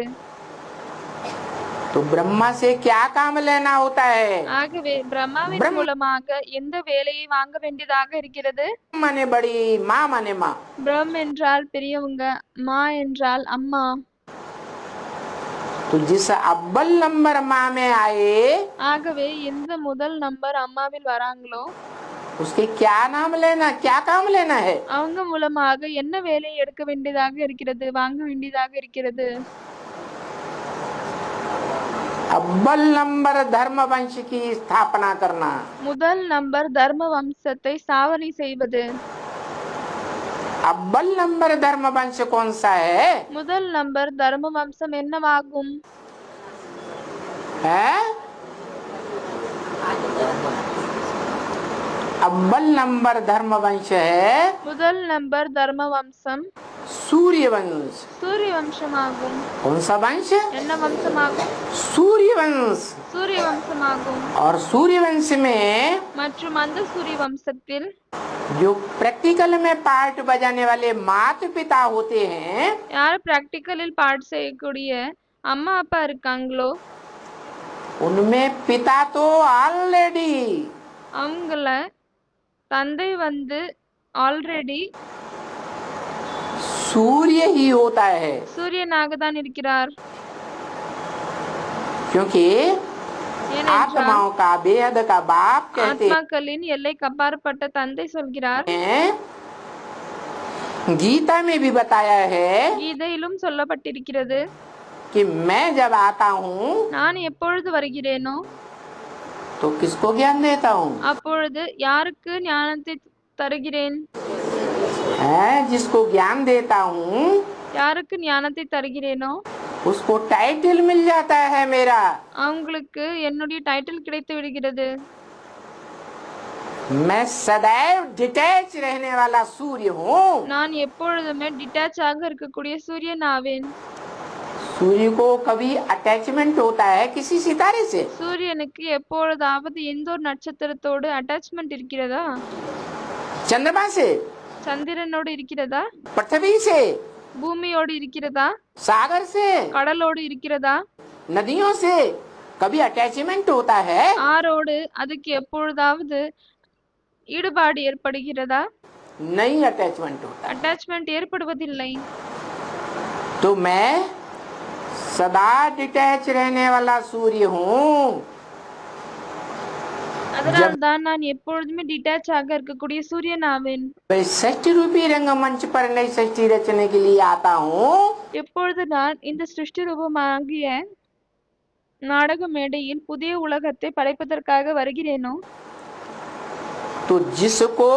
तो ब्रह्मा से क्या काम लेना होता है? ஆகவே பிரம்மாவின் ब्रह्म மூலமாக எந்த வேலையை வாங்க வேண்டியதாக இருக்கிறது? माने बड़ी, माँ माने माँ। பிரம் என்றால் பெரியவங்க, மா என்றால் அம்மா. तो जिस अव्वल नंबर माँ में आए ஆகவே எந்த முதல் நம்பர் அம்மாவில் வராங்களோ उसके क्या नाम लेना, क्या काम लेना है? அவங்க மூலமாக என்ன வேலையை எடுக்க வேண்டியதாக இருக்கிறது, வாங்க வேண்டியதாக இருக்கிறது? अव्वल नंबर धर्म वंश की स्थापना करना। முதல் நம்பர் தர்ம வம்சத்தை ஸ்தாபனை செய்வது. अव्वल नंबर धर्म वंश कौन सा है? முதல் நம்பர் தர்ம வம்சம் என்னவாகும்? है अव्वल नंबर धर्म वंश है முதல் நம்பர் தர்ம வம்சம் सूर्य वंश। சூரிய வம்சமாகும். कौन सा वंश? என்ன வம்சமாகும்? सूर्य वंश। சூரிய வம்சமாகும். और सूर्य वंश में மற்றும் அந்த சூரிய வம்சத்தில் जो प्रैक्टिकल में पार्ट बजाने वाले माता पिता होते हैं யார் பிராக்டிக்கலில் பார்ட் செய்யக்கூடிய அம்மா அப்பா இருக்காங்களோ उनमें पिता तो ऑलरेडी அவங்கள தந்தை ஆல்ரெடி सूर्य ही होता है, சூரியனாக தான் இருக்கிறார். क्योंकि ஏனென்றால் आत्माओं का बेहद का बाप कहते ஆத்மாக்களின் எல்லைக்கு அப்பாற்பட்ட தந்தை சொல்கிறார். हैं। गीता में भी बताया है கீதையிலும் சொல்லப்பட்டிருக்கிறது, कि मैं जब आता हूँ நான் எப்பொழுது வருகிறேனோ तो किसको ज्ञान देता हूँ? அப்பொழுது யாருக்கு ஞானத்தை தருகிறேன்? है जिसको ज्ञान देता हूँ யாருக்கு ஞானத்தை தருகிறேனோ उसको टाइटल मिल जाता है मेरा। அவங்களுக்கு என்னுடைய டைட்டில் கிடைத்து விடுகிறது. मैं सदैव डिटैच रहने वाला सूर्य हूँ। நான் எப்பொழுதுமே டிட்டாச் ஆக இருக்கக்கூடிய சூரியன் ஆவேன். सूर्य को कभी अटैचमेंट होता है किसी सितारे से? சூரியனுக்கு எப்பொழுதாவது எந்த ஒரு நட்சத்திரத்தோடு அட்டாச்மெண்ட் இருக்கிறதா? चंद्रमा से? சந்திரனோடு இருக்கிறதா? पृथ्वी से? பூமியோடு இருக்கிறதா? सागर से? கடலோடு இருக்கிறதா? नदियों से? कभी अटैचमेंट होता है? ஆரோடு அதுக்கு எப்பொழுதாவது ஈடுபாடு ஏற்படுகிறதா? नहीं अटैचमेंट होता। அட்டாச்மெண்ட் ஏற்படுவதில்லை. तो मैं सदा डिटैच रहने वाला सूर्य हूँ। அதனால்தான் நான் எப்பொழுதுமே டிட்டாச் ஆக இருக்கக்கூடிய சூரியன் ஆவேன். मैं षष्ठी रूपी रंगमंच पर नई सृष्टि रचने के लिए आता हूँ। எப்பொழுது நான் இந்த சிருஷ்டி ரூபமாகிய நாடக மேடையில் புதிய உலகத்தை படைப்பதற்காக வருகிறேனோ तो जिसको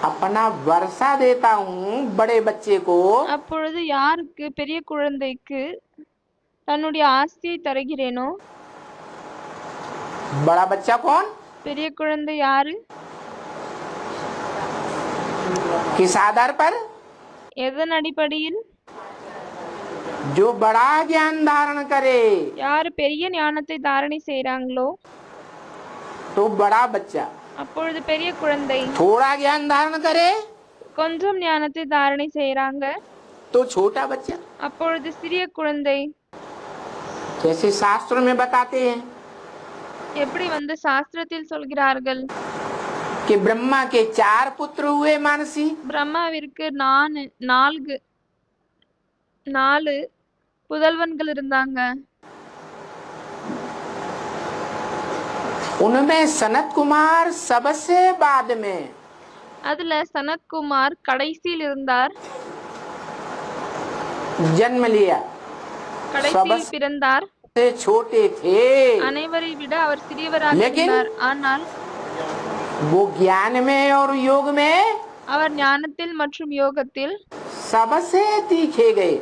अपना वर्षा देता हूँ बड़े बच्चे को, அப்பொழுது யாருக்கு பெரிய குழந்தைக்கு தன்னுடைய ஆஸ்தியை தருகிறேனோ, बड़ा बच्चा कौन? பெரிய குழந்தை யாரு? किस आधार पर? எதன் அடிப்படையில்? जो बड़ा ज्ञान धारण करे யாரு பெரிய ஞானத்தை தாரணை செய்றாங்களோ तो बड़ा बच्चा, அப்பொழுது பெரிய குழந்தை. थोड़ा ज्ञान धारण करे கொஞ்சம் ஞானத்தை தாரணை செய்றாங்க, तो छोटा बच्चा। அப்பொழுது சிறிய குழந்தை. जैसे शास्त्रों में बताते हैं எப்படி சாஸ்திரத்தில் சொல்கிறார்கள், कि ब्रह्मा के 4 पुत्र हुए मानसी। பிரம்மாவிற்கு 4 புதல்வன்கள் இருந்தாங்க. उनमें सनत कुमार सबसे बाद में, அதுல சனத்குமார் கடைசியில் இருந்தார், जन्म लिया। கடைசியில் பிறந்தார். से छोटे थे அனைவரை விட அவர் சிறியவராக लेकिन இருந்தார். ஆனால் वो ज्ञान में और योग में அவர் ஞானத்தில் மற்றும் யோகத்தில் सबसे तीखे गए।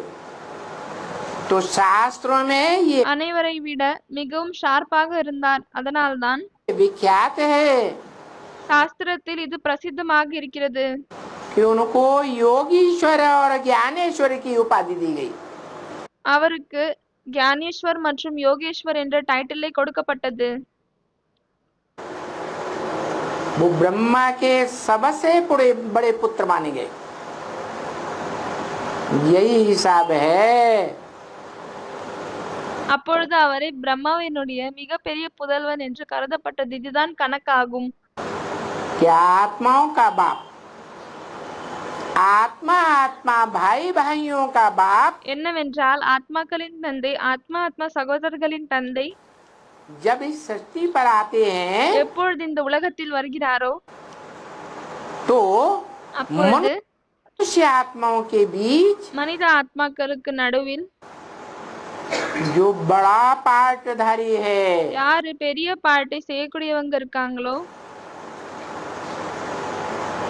तो शास्त्रों में ये அனைவரை விட மிகவும் ஷார்ப்பாக இருந்தார். அதனால்தான் विख्यात है சாஸ்திரத்தில் இது பிரசித்தமாக இருக்கிறது. कि उनको योगीश्वर और ज्ञानेश्वर की उपाधि दी गई। அவருக்கு ஞானேஸ்வர் மற்றும் யோகேஸ்வர் என்ற டைட்டிலை கொடுக்கப்பட்டது. वो ब्रह्मा के सबसे बड़े पुत्र माने गए। यही हिसाब है அப்பொழுது அவரை பிரம்மாவினுடைய மிகப்பெரிய புதல்வன் என்று கருதப்பட்டது. இதுதான் கணக்காகும். क्या आत्माओं का बाप, आत्मा आत्मा भाई भाइयों का बाप என்னவென்றால் ஆத்மாக்களின் தந்தை, ஆத்மா சகோதரர்களின் தந்தை जब इस सृष्टि पर आते हैं எப்பொழுது இந்த உலகத்தில் வருகிறாரோ तो அப்பொழுது मनुष्य आत्माओं के बीच மனித ஆத்மாக்களுக்கு நடுவில் जो बड़ा पार्टधारी है, யாரு பெரிய பாட்டை செய்யக்கூடியவங்க இருக்காங்களோ,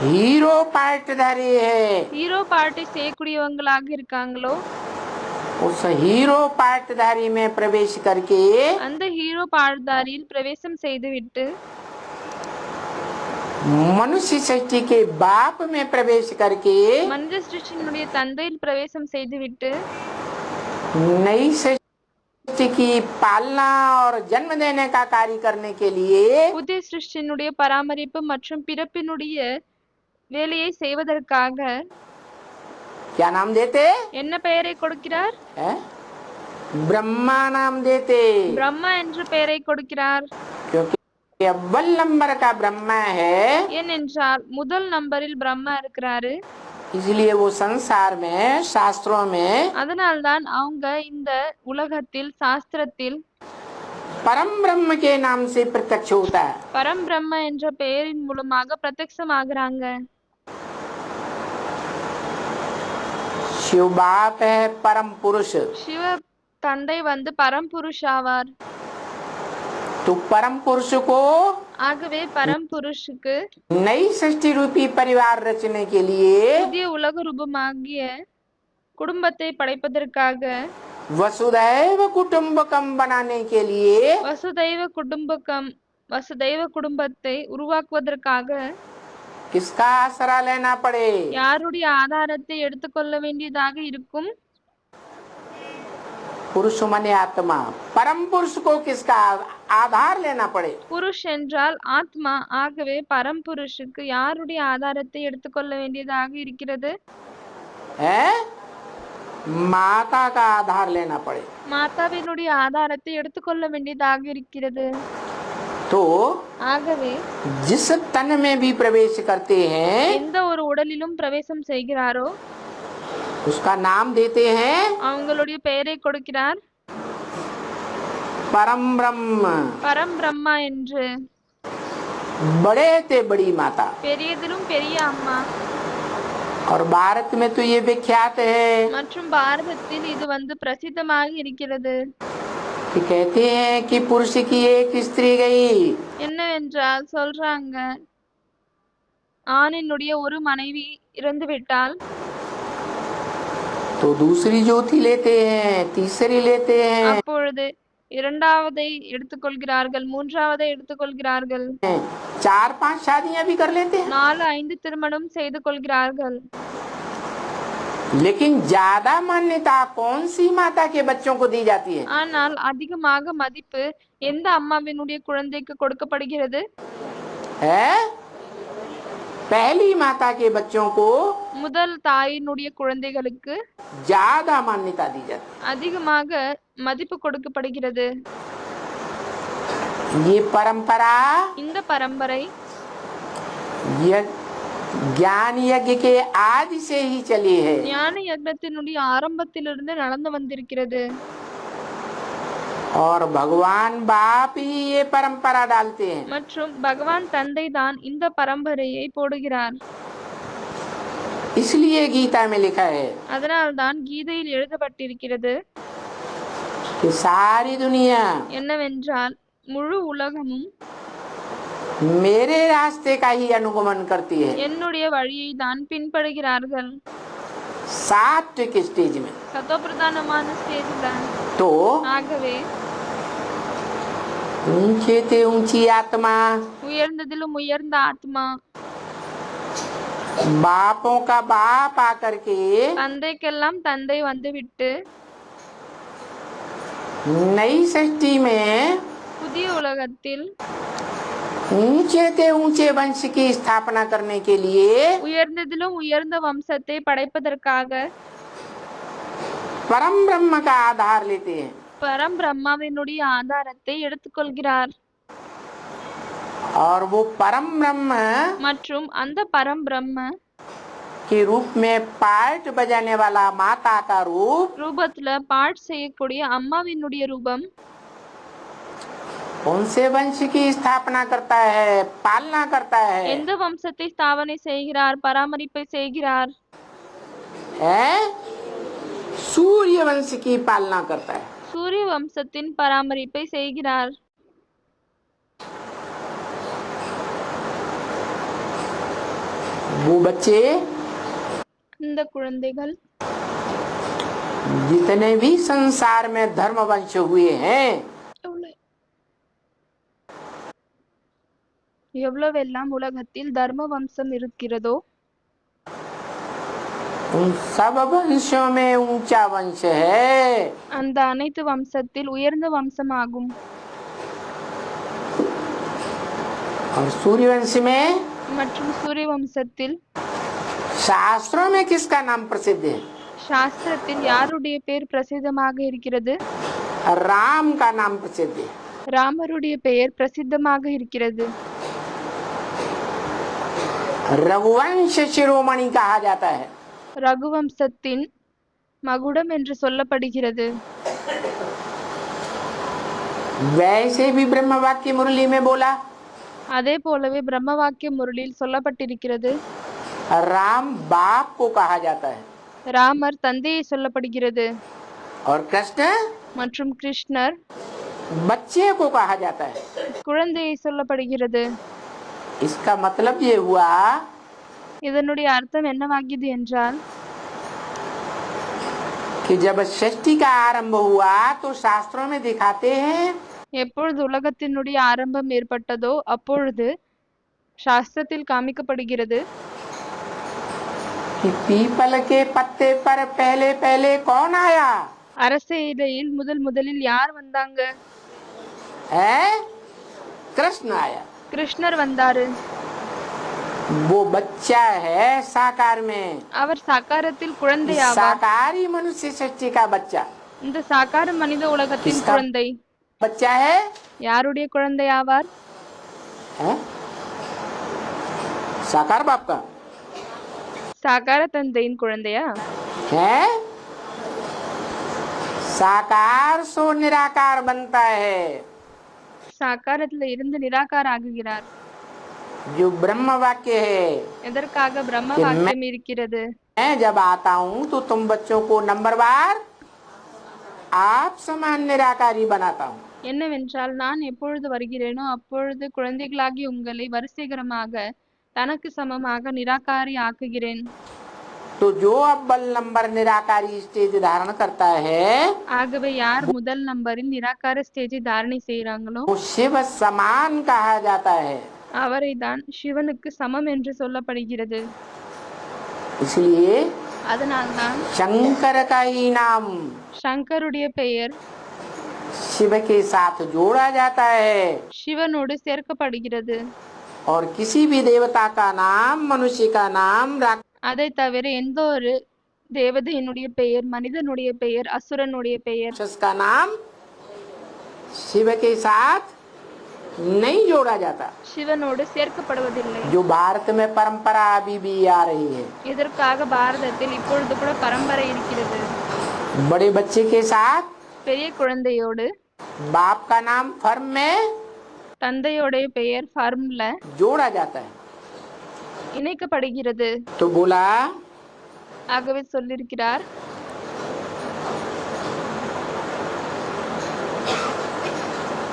हीरो पार्टधारी है, ஹீரோ பாட்டை செய்யக்கூடியவங்களாக இருக்காங்களோ, उस हीरो पार्टधारी में प्रवेश करके அந்த ஹீரோ பாட்தாரியில் பிரவேசம் செய்துவிட்டு मनुष्य सृष्टि के बाप में प्रवेश करके மனித சிருஷ்டியினுடைய தந்தையில் பிரவேசம் செய்துவிட்டு नई सृष्टि की पालना और जन्म देने का कार्य करने के लिए புதிய சிருஷ்டியினுடைய பராமரிப்பு மற்றும் பிறப்பினுடைய வேலையை செய்வதற்காக क्या नाम देते என்ன பெயரை கொடுக்கிறார்? हैं? ब्रह्मा नाम देते, பிரம்மா என்ற பெயரை கொடுக்கிறார். क्योंकि अव्वल नंबर का ब्रह्मा है, ஏனென்றால் முதல் நம்பரில் பிரம்மா இருக்கிறாரு. इसलिए वो संसार में शास्त्रों में அதனால்தான் அவங்க இந்த உலகத்தில் சாஸ்திரத்தில் परम ब्रह्म के नाम से प्रत्यक्ष होता है। பரம் பிரம்ம என்ற பெயரின் மூலமாக பிரத்யக்ஷமாகறாங்க. शिव बाप है परम पुरुष, சிவ தந்தை பரம்புருஷ் ஆவார். तो परम पुरुष को ஆகவே பரம்புருஷுக்கு नई सृष्टि रूपी परिवार रचने के लिए புதிய உலக ரூபமாகிய குடும்பத்தை படைப்பதற்காக, वसुदैव कुटुम्बकम बनाने के लिए வசுதைவ குடும்பத்தை உருவாக்குவதற்காக किसका आसरा लेना पड़े? யாருடைய ஆதாரத்தை எடுத்துக்கொள்ள வேண்டியதாக இருக்கும்? पुरुष माने आत्मा, परम पुरुष को किसका आधार लेना पड़े? புருஷ் என்றால் ஆத்மா. ஆகவே பரம்புருஷுக்கு யாருடைய ஆதாரத்தை எடுத்துக்கொள்ள வேண்டியதாக இருக்கிறது? है माता का आधार लेना पड़े। மாதாவினுடைய ஆதாரத்தை எடுத்துக்கொள்ள வேண்டியதாக இருக்கிறது. तो ஆகவே जिस तन में भी प्रवेश करते हैं எந்த ஒரு உடலிலும் பிரவேசம் செய்கிறாரோ उसका नाम देते हैं அவங்களுடைய பெயரை கொடுக்கிறார் परम ब्रह्म, பரம் பிரம்மா என்று. बड़े ते बड़ी माता। பெரியதிலும் பெரிய அம்மா. और भारत में तो ये विख्यात है மற்றும் பாரதத்தில் இது பிரசித்தமாக இருக்கிறது. कि कहते हैं कि पुरुष की एक स्त्री गई என்னவென்றால் சொல்றாங்க, ஆணினுடைய ஒரு மனைவி இறந்து விட்டால் तो दूसरी ज्योति लेते हैं, तीसरी लेते हैं, அப்பொழுது இரண்டாவதை எடுத்துக்கொள்கிறார்கள், மூன்றாவதை எடுத்துக்கொள்கிறார்கள், 4-5 शादियां भी कर लेते हैं। 4-5 திருமணம் செய்து கொள்கிறார்கள். लेकिन ज्यादा मान्यता कौन सी माता के बच्चों को दी जाती है? ஆனால் அதிகமாக மதிப்பு எந்த அம்மாவினுடைய குழந்தைக்கு கொடுக்கப்படுகிறது? है पहली माता के बच्चों को முதல் தாயினுடைய குழந்தைகளுக்கு ज्यादा मान्यता दी जाती அதிகமாக மதிப்பு கொடுக்கப்படுகிறது. है। ये परंपरा இந்த பரம்பரை ये ज्ञान यज्ञ के आदि से ही चली है। ஞான யக்ஞத்தினுடைய ஆரம்பத்திலிருந்து நடந்து வந்திருக்கிறது. और भगवान बाप ही ये परंपरा डालते हैं। மற்றும் பகவான் தந்தை தான் இந்த பரம்பரையை போடுகிறார். इसलिए गीता में लिखा है அதனால்தான் கீதையில் எழுதப்பட்டிருக்கிறது कि सारी दुनिया என்னவென்றால் முழு உலகமும் मेरे रास्ते का ही अनुगमन करती है। என்னுடைய வழியை தான் பின்பற்றுகிறார்கள். सात्विक स्टेज में சதோபிரதானமான ஸ்டேஜ்ல. तो ஆகவே ऊंचे ते ऊंची आत्मा, உயர்ந்ததிலும் உயர்ந்த ஆத்மா, बापों का बाप आकर के தந்தைக்கெல்லாம் தந்தை வந்துவிட்டு नई सृष्टि में புதிய உலகத்தில் ऊंचे ते ऊंचे वंश की स्थापना करने के लिए உயர்ந்ததிலும் உயர்ந்த வம்சத்தை படைப்பதற்காக परम ब्रह्म का आधार लेते हैं। பரம்பிரம்மாவினுடைய ஆதாரத்தை எடுத்துக்கொள்கிறார் और वो परम ब्रह्म மற்றும் அந்த பரம்பிரம்ம के रूप में पार्ट बजाने वाला माता का रूप ரூபத்துல பாட் செய்யக்கூடிய அம்மாவினுடைய ரூபம் उनसे वंश की स्थापना करता है, पालना करता है, எந்த வம்சத்தை ஸ்தாபனை செய்கிறார், பராமரிப்பை செய்கிறார்? है सूर्य वंश की पालना करता है। சூரிய வம்சத்தின் பராமரிப்பை செய்கிறார். वो बच्चे இந்த குழந்தைகள் जितने भी संसार में धर्म वंश हुए हैं எவ்வளவெல்லாம் உலகத்தில் தர்ம வம்சம் இருக்கிறதோ उन सब वंशों में ऊंचा वंश है। அந்த அனைத்து வம்சத்தில் உயர்ந்த வம்சமாகும். और सूर्यवंश में மற்றும் சூரிய வம்சத்தில் शास्त्रों में किसका नाम प्रसिद्ध है? சாஸ்திரத்தில் யாருடைய பெயர் பிரசித்தமாக இருக்கிறது? राम का नाम प्रसिद्ध है। ராமருடைய பெயர் பிரசித்தமாக இருக்கிறது. रघुवंश शिरोमणि कहा जाता है। ரகுவம்சத்தின் மகுடம் என்று சொல்லப்படுகிறது. वैसे भी ब्रह्म वाक्य मुरली में बोला, அதே போலவே பிரம்ம வாக்கிய முரளில் சொல்லப்பட்டிருக்கிறது. राम बाप को कहा जाता है ராமர் தந்தையை சொல்லப்படுகிறது और कृष्ण மற்றும் கிருஷ்ணர் बच्चे को कहा जाता है। குழந்தையை சொல்லப்படுகிறது. इसका मतलब ये हुआ இதனுடைய அர்த்தம் என்னவாகியது என்றால் कि जब सृष्टि का आरंभ हुआ तो शास्त्रों में दिखाते हैं எப்பொழுது உலகத்தினுடைய ஆரம்பம் ஏற்பட்டதோ அப்பொழுது சாஸ்திரத்தில் காமிக்கப்படுகிறது कि पीपल के पत्ते पर पहले पहले कौन आया? அரச இலையில் முதலில் யார் வந்தாங்க? है कृष्ण आया। கிருஷ்ணர் வந்தாரு. वो बच्चा है साकार में, அவர் சாகாரத்தில் குழந்தை ஆவார். साकारी मनुष्य सृष्टि का बच्चा। இந்த சாகார மனித உலகத்தின் किसका குழந்தை बच्चा है? யாருடைய குழந்தை ஆவார்? है? साकार बाप का சாகார தந்தையின் குழந்தையா? है। साकार सो निराकार बनता है। சாகாரத்துல இருந்து நிராகார ஆகுகிறார். जो ब्रह्म वाक्य है, எதற்காக பிரம்ம कि வாக்கியம் இருக்கிறது? मैं जब आता हूँ तो तुम बच्चों को नंबरवार आप समान निराकारी बनाता हूँ। என்னவென்றால் நான் எப்பொழுது வருகிறேனோ அப்பொழுது குழந்தைகளாகி உங்களை வரிசைகரமாக தனக்கு சமமாக நிராகாரி ஆக்குகிறேன். तो जो अव्वल नंबर निराकारी स्टेज धारण करता है ஆகவே யார் முதல் நம்பரில் நிராகார ஸ்டேஜை தாரணை செய்யறாங்களோ वो शिव समान कहा जाता है। அவரை தான் சிவனுக்கு சமம் என்று சொல்லப்படுகிறது. इसलिए அதனால்தான் शंकर का ही नाम சங்கருடைய பெயர் शिव के साथ जोड़ा जाता है சிவனோடு சேர்க்கப்படுகிறது. और किसी भी देवता का नाम, मनुष्य का नाम, அதை தவிர எந்த ஒரு தேவதையினுடைய பெயர், மனிதனுடைய பெயர், அசுரனுடைய பெயர் राक्षस का नाम शिव के साथ नहीं जोड़ा जाता। சிவனோடு சேர்க்கப்படுவதில்லை. जो भारत में परंपरा अभी भी आ रही है, இதற்காக பாரதத்தில் இப்பொழுது கூட பரம்பரை இருக்கிறது. बड़े बच्चे के साथ பெரிய குழந்தையோடு बाप का नाम फर्म में தந்தையோடைய பெயர் ஃபார்ம்ல जोड़ा जाता है। இணைக்கப்படுகிறது. तो बोला ஆகவே சொல்லியிருக்கிறார்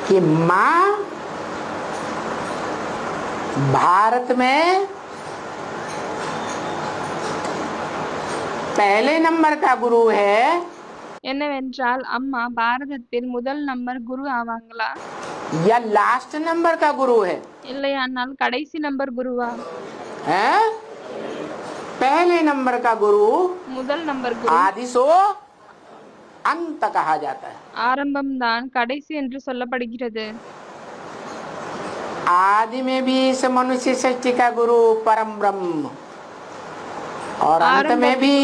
कि माँ भारत में पहले नंबर का गुरु है என்னவென்றால் அம்மா பாரதத்தில் முதல் நம்பர் குரு ஆவாங்களா या लास्ट नंबर का गुरु है? இல்லையானால் கடைசி நம்பர் குருவா? हैं? पहले नंबर का गुरु முதல் நம்பர் குரு आदि सो अंत कहा जाता है। ஆரம்பம் தான் கடைசி என்று சொல்லப்படுகிறது. आदि में भी इस मनुष्य सृष्टि का गुरु परम ब्रह्म और अंत में भी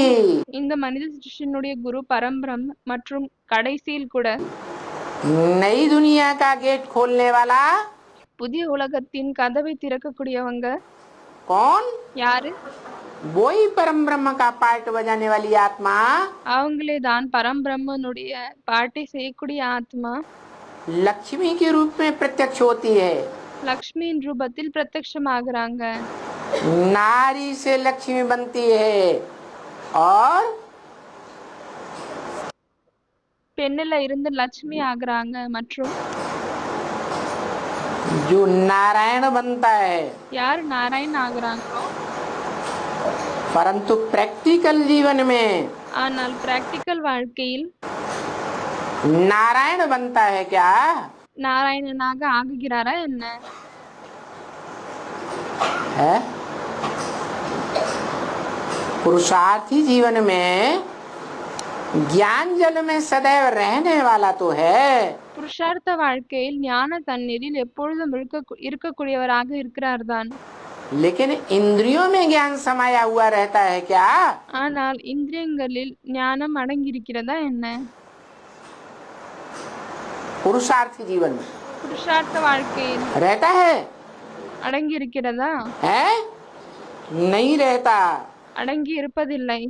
இந்த மனித சிருஷ்டியினுடைய குரு பரம்பிரம் மற்றும் கடைசியில் கூட नई दुनिया का गेट खोलने वाला புதிய உலகத்தின் கதவை திறக்கக்கூடியவங்க कौन? யாரு? वही परम ब्रह्म का पार्ट बजाने वाली आत्मा அவங்களே தான் பரம்பிரம்மனுடைய பாட்டை செய்யக்கூடிய ஆத்மா लक्ष्मी के रूप में प्रत्यक्ष होती है। லக்ஷ்மியின் ரூபத்தில் பிரத்யக்ஷமாகறாங்க. नारी से लक्ष्मी बनती है और பெண்ணில இருந்து லட்சுமி ஆகுறாங்க மற்றும் जो नारायण बनता है, யார் நாராயண் ஆகுறாங்களோ परंतु प्रैक्टिकल जीवन में ஆனால் பிராக்டிக்கல் வாழ்க்கையில் नारायण बनता है क्या? நாராயணனாக ஆகுகிறாரா என்ன? है पुरुषार्थी जीवन में ज्ञान जल में सदैव रहने वाला तो है, புருஷார்த்த வாழ்க்கையில் ஞான தண்ணீரில் எப்பொழுதும் இருக்கக்கூடியவராக இருக்கிறார் தான். लेकिन इंद्रियों में ज्ञान समाया हुआ रहता है क्या? ஆனால் இந்திரியங்களில் ஞானம் அடங்கியிருக்கிறதா என்ன? पुरुषार्थी जीवन में புருஷார்த்த வாழ்க்கையில் रहता है? அடங்கி இருக்கிறதா? है नहीं रहता, அடங்கி இருப்பதில்லை.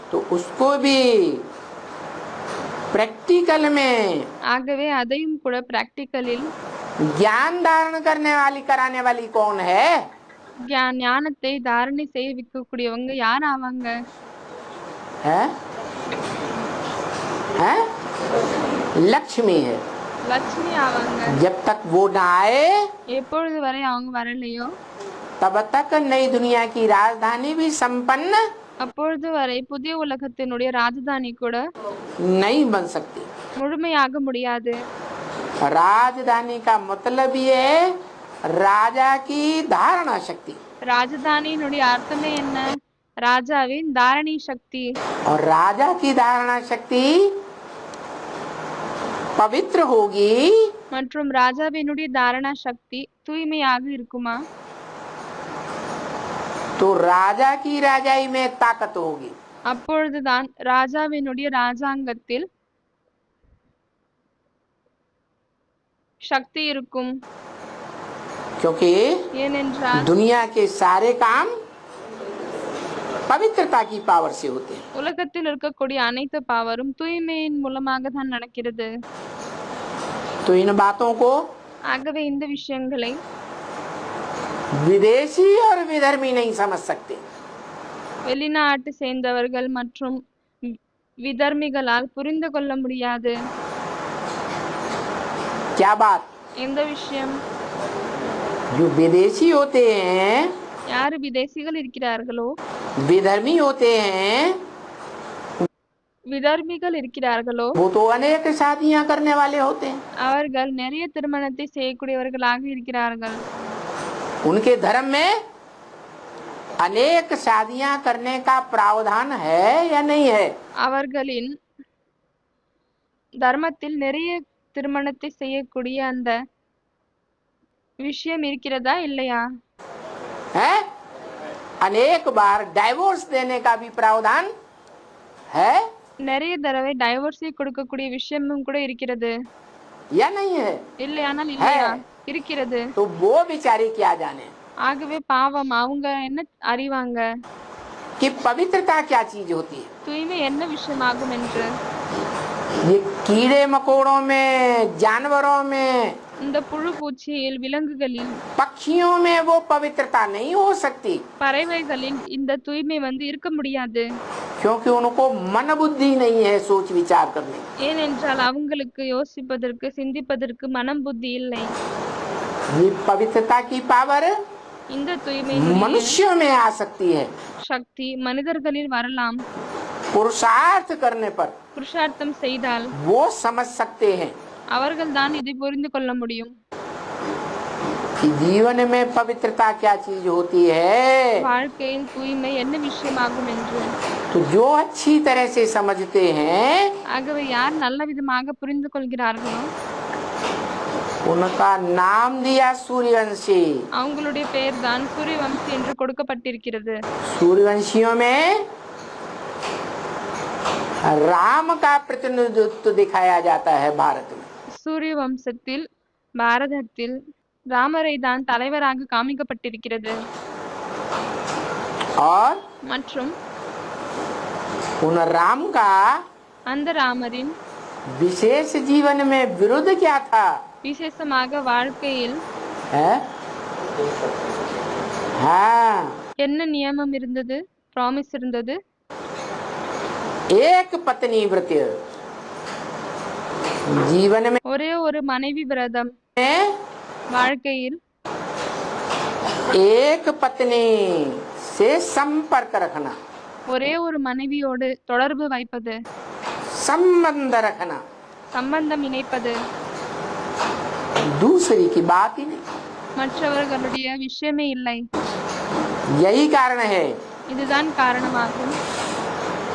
तो उसको भी प्रैक्टिकल में ஆகவே அதையும் கூட பிராக்டிக்கலில் ज्ञान धारण करने वाली कराने वाली कौन है? ஞானத்தை தாரணை செய்ய வைக்கக்கூடியவங்க யார் ஆவாங்க? है? है? लक्ष्मी है। லட்சுமி ஆவாங்க. जब तक वो न आए எப்பொழுது வரை அவங்க வரலையோ तब तक नई दुनिया की राजधानी भी संपन्न அப்பொழுது வரை புதிய உலகத்தினுடைய ராஜதானி கூட नहीं बन सकती। முழுமையாக முடியாது. राजधानी का मतलब ये राजा की धारणा शक्ति, ராஜதானியினுடைய அர்த்தமே என்ன? ராஜாவின் தாரணை சக்தி. और राजा की धारणा शक्ति पवित्र होगी மற்றும் ராஜாவினுடைய தாரணா சக்தி தூய்மையாக இருக்குமா? तो राजा की राजाई में ताकत होगी। அப்பொழுதுதான் ராஜாவினுடைய ராஜாங்கத்தில் சக்தி இருக்கும். क्योंकि ஏனென்றால் दुनिया के सारे काम पवित्रता की पावर से होते हैं। உலகத்தில் இருக்கக்கூடிய அனைத்து பாவரும் தூய்மையின் மூலமாக தான் நடக்கிறது. तो इन बातों को ஆகவே இந்த விஷயங்களை विदेशी और विधर्मी नहीं समझ सकते। வெளிநாட்டு சேர்ந்தவர்கள் மற்றும் விதர்மிகளால் புரிந்து கொள்ள முடியாது. क्या बात? எந்த விஷயம்? जो विदेशी होते हैं, யாரு விதேசிகள் இருக்கிறார்களோ विधर्मी होते हैं, விதர்மிகள் இருக்கிறார்களோ वो तो अनेक शादियां करने वाले होते हैं। அவர்கள் நிறைய திருமணத்தை செய்யக்கூடியவர்களாக இருக்கிறார்கள். उनके धर्म में अनेक शादियां करने का प्रावधान है या नहीं है? அவர்களின் தர்மத்தில் நிறைய திருமணத்தை செய்யக்கூடிய அந்த விஷயம் இருக்கிறதா இல்லையா? है? अनेक बार डाइवोर्स देने का भी प्रावधान है நிறைய தடவை டைவோர்ஸை கொடுக்கக்கூடிய விஷயமும் கூட இருக்கிறது. या नहीं है? இல்லையானால் இல்லையா? இருக்கிறது. तो वो बेचारे क्या जाने ஆகவே பாவம் அவங்க என்ன அறிவாங்க कि पवित्रता क्या चीज होती है। தூய்மை என்ன விஷயமாகும் என்று. ये कीड़े मकोड़ों में, जानवरों में, இந்த புழு பூச்சியில், விலங்குகளில், पक्षियों में वो पवित्रता नहीं हो सकती, பறவைகளில் இந்த தூய்மை இருக்க முடியாது. क्योंकि उनको मन बुद्धि नहीं है सोच विचार करने। ஏனென்றால் அவங்களுக்கு யோசிப்பதற்கு, சிந்திப்பதற்கு மனம் புத்தி இல்லை. ये पवित्रता की पावर இந்த தூய்மை मनुष्यों में आ सकती है சக்தி மனிதர்களில் வரலாம். पुरुषार्थ करने पर புருஷார்த்தம் செய்தால் वो समझ सकते हैं அவர்கள் தான் இதை புரிந்து கொள்ள முடியும். कि जीवन में पवित्रता क्या चीज होती है। வாழ்க்கையில் தூய்மை என்ன விஷயமாகும் என்று. तो जो अच्छी तरह से समझते हैं ஆகவே யார் நல்ல விதமாக புரிந்து கொள்கிறார்களோ उनका नाम दिया सूर्यवंशी। அவங்களுடைய பெயர் தான் சூரியவம்சி என்று கொடுக்கப்பட்டிருக்கிறது. सूर्यवंशियों में राम का प्रतिनिधित्व दिखाया जाता है भारत में। சூரிய வம்சத்தில் பாரதத்தில் ராமரை தான் தலைவராக காமிக்கப்பட்டிருக்கிறது. और மற்றும் उन राम का அந்த ராமரின் विशेष जीवन में विरुद्ध क्या था? விசேஷமாக வாழ்க்கையில் है? हाँ, என்ன நியமம் இருந்தது, ப்ராமிஸ் இருந்தது? एक पत्नी व्रत जीवन में ஒரே ஒரு மனைவி விரதம் வாழ்க்கையில் एक पत्नी से संपर्क रखना, ஒரே ஒரு மனைவியோடு தொடர்பு வைப்பது, संबंध रखना, சம்பந்தம் இணைப்பது, दूसरी की बात ही नहीं। மற்றவர்களுடைய விஷயமே இல்லை. यही कारण है இதுதான் காரணமாகும்.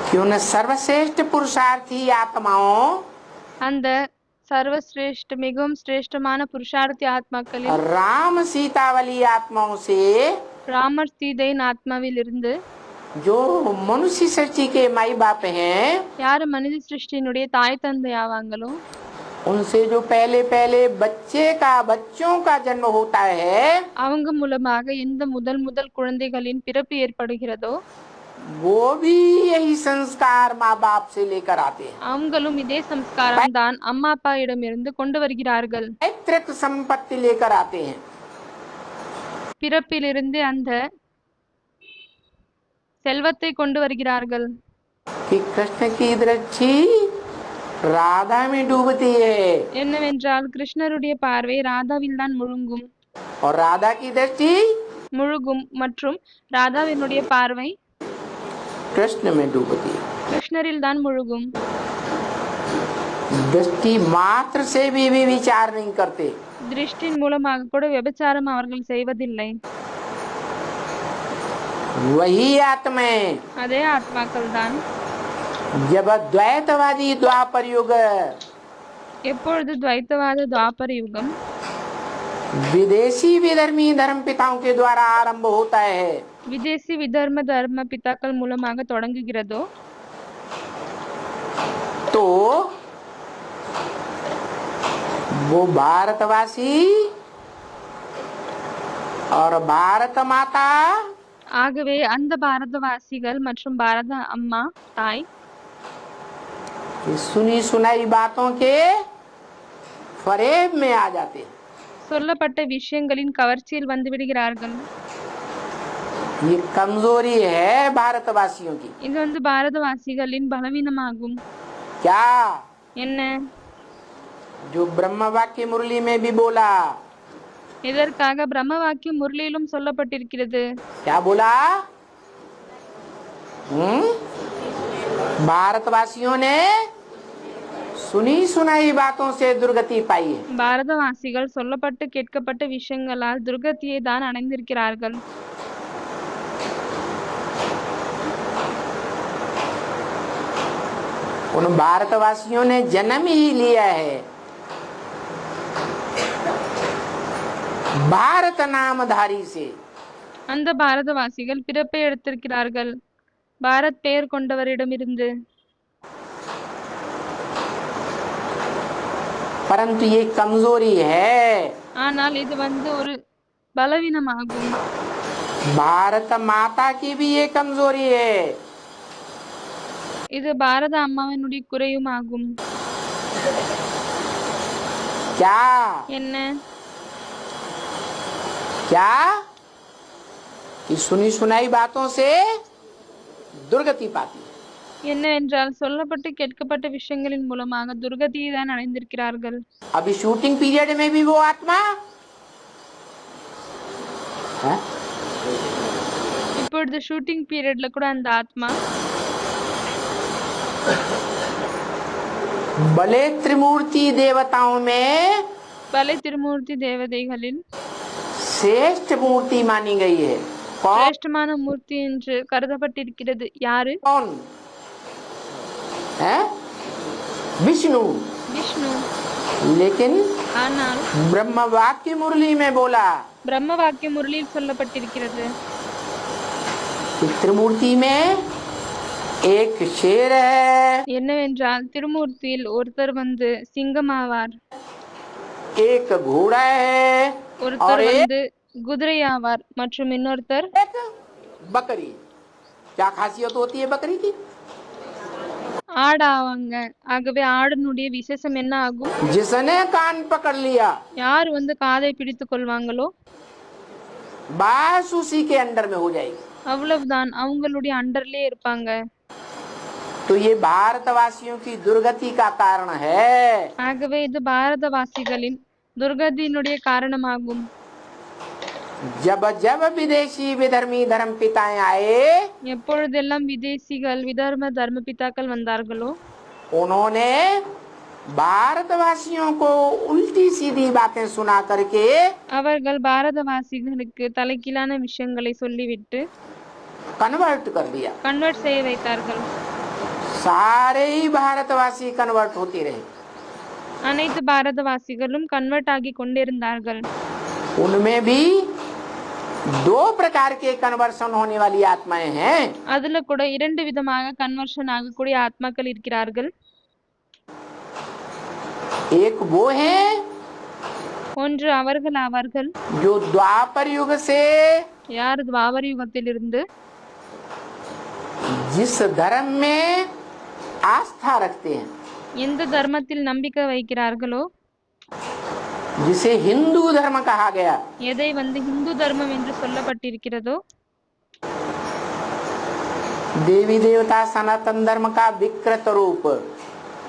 कि उन सर्वश्रेष्ठ पुरुषार्थी आत्माओं அந்த சர்வசிரேஷ்ட மிகவும் சிரேஷ்டமான புருஷார்த்தி ஆத்மாக்களில் राम सीतावली आत्माओं से ராமர் சீதையின் ஆத்மாவில் இருந்து जो मनुष्य सृष्टि के माई बाप हैं, யாரு மனித சிருஷ்டியினுடைய தாய் தந்தை ஆவாங்களோ उनसे जो पहले पहले बच्चों का जन्म होता है, அவங்க மூலமாக எந்த முதல் குழந்தைகளின் பிறப்பு ஏற்படுகிறதோ वो भी यही संस्कार माँ बाप से लेकर आते हैं। அவங்களும் இதே சம்ஸ்காரம் தான் அம்மா அப்பா இடமிருந்து கொண்டு வருகிறார்கள். पैतृक संपत्ति लेकर आते हैं। பிறப்பிலிருந்து அந்த செல்வத்தை கொண்டு வருகிறார்கள். कि कृष्ण की दृष्टि राधा में डूबती है என்னவென்றால் கிருஷ்ணருடைய பார்வை ராதாவில் தான் முழுங்கும் और राधा की दृष्टि மற்றும் ராதாவினுடைய பார்வை कृष्ण में डूबती है। கிருஷ்ணரில் தான் முழுகும். दृष्टि मात्र से भी विचार नहीं करते। திருஷ்டின் மூலமாக கூட விபச்சாரம் அவர்கள் செய்வதில்லை. वही आत्माएं அதே ஆத்மாக்கள் தான் जब द्वैतवादी द्वापर युग எப்பொழுது துவைத்தவாத துவாபர யுகம் विदेशी विधर्मी धर्म पिताओं के द्वारा आरंभ होता है, விதேசி விதர்ம தர்ம பிதாக்கள் மூலமாக தொடங்குகிறதோ तो वो भारतवासी और भारत माता ஆகவே அந்த பாரதவாசிகள் மற்றும் பாரத அம்மா தாய் ये सुनी सुनाई बातों के फरेब में आ जाते हैं। சொல்லப்பட்ட விஷயங்களின் கவர்ச்சியில் வந்து விடுகிறார்கள். ये कमजोरी है भारतवासियों की। இது வந்து பாரதவாசிகளின் பலவீனமாகும். क्या? என்ன? जो ब्रह्म वाक्य मुरली में भी बोला, இதற்காக பிரம்ம வாக்கியம் முரளியிலும் சொல்லப்பட்டிருக்கிறது. क्या बोला? भारतवासियों ने सुनी सुनाई बातों से दुर्गति पाई है। பாரதவாசிகள் சொல்லப்பட்டு கேட்கப்பட்ட விஷயங்களால் துர்கதியை தான் அடைந்திருக்கிறார்கள். उन भारतवासियों ने जन्म ही लिया है भारत नामधारी से। அந்த பாரதவாசிகள் பிறப்பை எடுத்திருக்கிறார்கள் பாரத் பெயர் கொண்டவரிடமிருந்து. परंतु ये कमजोरी है। ஆனால் இது வந்து ஒரு பலவீனமாகும். भारत माता की भी ये कमजोरी है। இது பாரத அம்மாவினுடைய குறையும் ஆகும். क्या? என்ன? क्या? कि सुनी सुनाई बातों से दुर्गति पाती है। என்னவென்றால் சொல்லப்பட்டு கேட்கப்பட்ட விஷயங்களின் மூலமாக துர்கதியை தான் அடைந்திருக்கிறார்கள். अभी शूटिंग पीरियड में भी वो आत्मा है? இப்பொழுது ஷூட்டிங் பீரியட்ல கூட அந்த ஆத்மா भले त्रिमूर्ति देवताओं में பல திருமூர்த்தி தேவதைகளில் श्रेष्ठ मूर्ति मानी गई है। कौन? சிரேஷ்டமான மூர்த்தி என்று கருதப்பட்டிருக்கிறது. யாரு? कौन है? विष्णु। விஷ்ணு. लेकिन ஆனால் ब्रह्म वाक्य मुरली में बोला பிரம்ம வாக்கிய முரளியில் சொல்லப்பட்டிருக்கிறது कि त्रिमूर्ति में एक शेर है என்னவென்றால் திருமூர்த்தியில் ஒருத்தர் வந்து சிங்கமாவார், एक घोड़ा है और ஒருத்தர் एक வந்து குதிரை ஆவார் மற்றும் இன்னொருத்தர் बकरी। क्या खासियत होती है बकरी की? ஆடு ஆவாங்க. ஆகவே ஆடினுடைய விசேஷம் என்ன ஆகும்? जिसने कान पकड़ लिया யார் வந்து காதை பிடித்துக் கொள்வாங்களோ बस उसी के अंडर में हो जाएगी। அவ்வளவுதான், அவங்களுடைய அண்டர்லயே இருப்பாங்க. तो ये भारतवासियों की दुर्गति का कारण है। ஆகவே இது பாரதவாசிகளின் துர்கதியினுடைய காரணமாகும். जब जब विदेशी विधर्मी धर्म पिताएं आए எப்பொழுதெல்லாம் விதேசிகள் விதர்ம தர்ம பிதாக்கள் வந்தார்களோ उन्होंने भारतवासियों को उल्टी सीधी बातें सुना करके அவர்கள் பாரதவாசிகளுக்கு தலைகீழான விஷயங்களை சொல்லிவிட்டு कन्वर्ट कर दिया। கன்வெர்ட் செய்ய வைத்தார்கள். सारे ही भारतवासी कन्वर्ट होते रहे। அனைத்து பாரதவாசிகளும் கன்வெர்ட் ஆகி கொண்டிருந்தார்கள். उनमें भी दो प्रकार के कन्वर्शन होने वाली आत्माएं हैं। அதுல கூட இரண்டு விதமாக கன்வர்ஷன் ஆகக்கூடிய ஆத்மாக்கள் இருக்கிறார்கள். एक वो है ஒன்று அவர்கள் ஆவார்கள் जो द्वापर युग से யார் துவாபர யுகத்திலிருந்து जिस धर्म में आस्था रखते हैं, எந்த தர்மத்தில் நம்பிக்கை வைக்கிறார்களோ जिसे हिंदू धर्म कहा गया, எதை வந்து இந்து தர்மம் என்று சொல்லப்பட்டிருக்கிறதோ देवी देवता सनातन धर्म का विकृत रूप,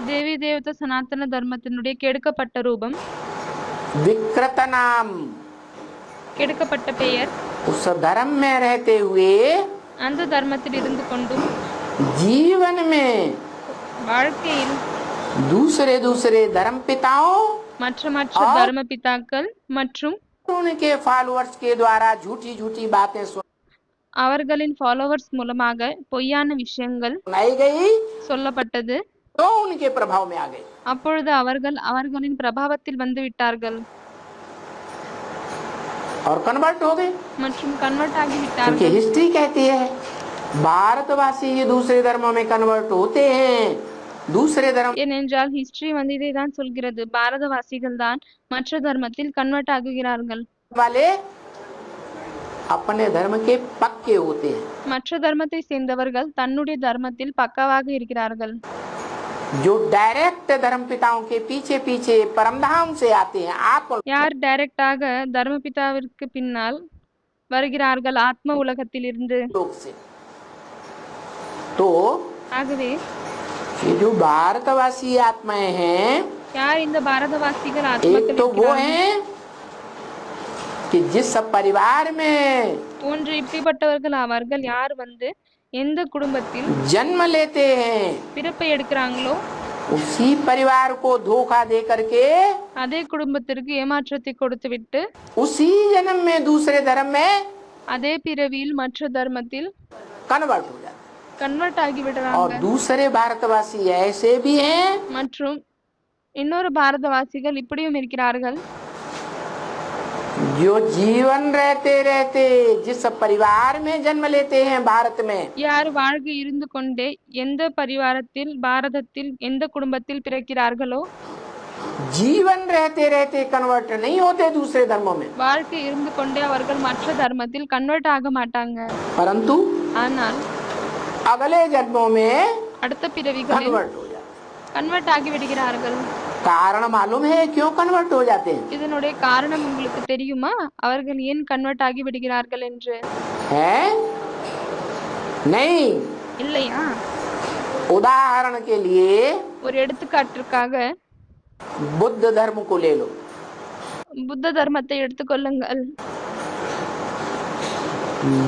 தேவி தேவத சனாதன தர்மத்தினுடைய கெடுக்கப்பட்ட ரூபம், विकृत नाम, கெடுக்கப்பட்ட பெயர், उस धर्म में रहते हुए அந்த தர்மத்தில் இருந்து கொண்டும் जीवन में வாழ்க்கையில் दूसरे दूसरे धर्म पिताओं மற்ற மற்ற தர்ம பிதாக்கள் மற்றும் उनके फॉलोअर्स के द्वारा झूठी झूठी बातें அவர்களின் ஃபாலோவர்ஸ் மூலமாக பொய்யான விஷயங்கள் सुनाई गई சொல்லப்பட்டது. तो उनके प्रभाव में आ गए। அப்பொழுது அவர்கள் அவர்களின் பிரபாவத்தில் வந்து விட்டார்கள் और कन्वर्ट हो गए। மற்றும் கன்வெர்ட் ஆகி क्योंकि விட்டார்கள். हिस्ट्री कहती है भारतवासी ये दूसरे धर्मों में कन्वर्ट होते हैं, दूसरे धर्म ஏனென்றால் ஹிஸ்டரி வந்து இதை தான் சொல்கிறது, பாரதவாசிகள் தான் மற்ற தர்மத்தில் கன்வெர்ட் ஆகுகிறார்கள். वाले अपने धर्म के पक्के होते हैं। மற்ற தர்மத்தை சேர்ந்தவர்கள் தன்னுடைய தர்மத்தில் பக்காவாக இருக்கிறார்கள். जो डायरेक्ट धर्म पिताओं के पीछे पीछे परमधाम से आते हैं, आप யார் டைரக்டாக தர்மபிதாவிற்கு பின்னால் வருகிறார்கள் ஆத்ம உலகத்தில் இருந்து. लोग से। तो ஆகவே ये जो भारतवासी आत्माएं हैं, யார் இந்த பாரதவாசிகள் एक ஆத்மாக்கள் तो वो இருக்கிறார்கள்? हैं कि जिस परिवार में ஒன்று இப்படிப்பட்டவர்கள் ஆவார்கள் யார் வந்து எந்த குடும்பத்தில் जन्म लेते हैं பிறப்பை எடுக்கிறாங்களோ उसी परिवार को धोखा दे करके அதே குடும்பத்திற்கு ஏமாற்றத்தை கொடுத்துவிட்டு उसी जन्म में दूसरे धर्म में அதே பிறவியில் மற்ற தர்மத்தில் कन्वर्ट हो जाते கன்வெர்ட் ஆகி हैं। और விடுறாங்க. दूसरे भारतवासी ऐसे भी हैं மற்றும் இன்னொரு பாரதவாசிகள் இப்படியும் இருக்கிறார்கள் जो जीवन रहते रहते जिस परिवार में जन्म लेते हैं भारत में, யார் வாழ்க்கை இருந்து கொண்டே எந்த பரிவாரத்தில் பாரதத்தில் எந்த குடும்பத்தில் பிறக்கிறார்களோ जीवन रहते रहते कन्वर्ट नहीं होते दूसरे धर्मों में, வாழ்க்கை இருந்து கொண்டே அவர்கள் மற்ற தர்மத்தில் கன்வெர்ட் ஆக மாட்டாங்க. परंतु ஆனால் अगले जन्मों में அடுத்த பிறவிகளில் कन्वर्ट हो जाते கன்வெர்ட் ஆகி விடுகிறார்கள். हैं। कारण मालूम है क्यों कन्वर्ट हो जाते हैं? இதனுடைய காரணம் உங்களுக்கு தெரியுமா அவர்கள் ஏன் கன்வெர்ட் ஆகி விடுகிறார்கள் என்று? है नहीं। இல்லையா? उदाहरण के लिए ஒரு எடுத்துக்காட்டிற்காக बुद्ध धर्म को ले लो। புத்த தர்மத்தை எடுத்துக்கொள்ளுங்கள்.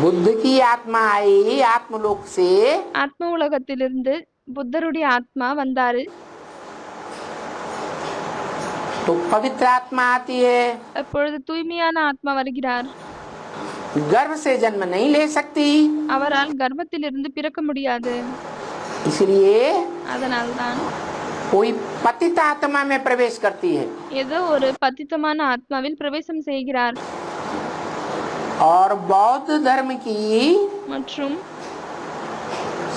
बुद्ध की आत्मा आई आत्मलोक से, ஆத்ம உலகத்திலிருந்து புத்தருடைய ஆத்மா வந்தாரு. तो पवित्र आत्मा आती है, அப்பொழுது தூய்மையான ஆத்மா வருகிறார். गर्भ से जन्म नहीं ले सकती, அவரால் கர்ப்பத்திலிருந்து பிறக்க முடியாது. इसलिए அதனால்தான் कोई पतित आत्मा में प्रवेश करती है। ஏதோ ஒரு பतितமான ஆத்மாவில் பிரவேசம் செய்கிறார். और बौद्ध धर्म की மற்றும்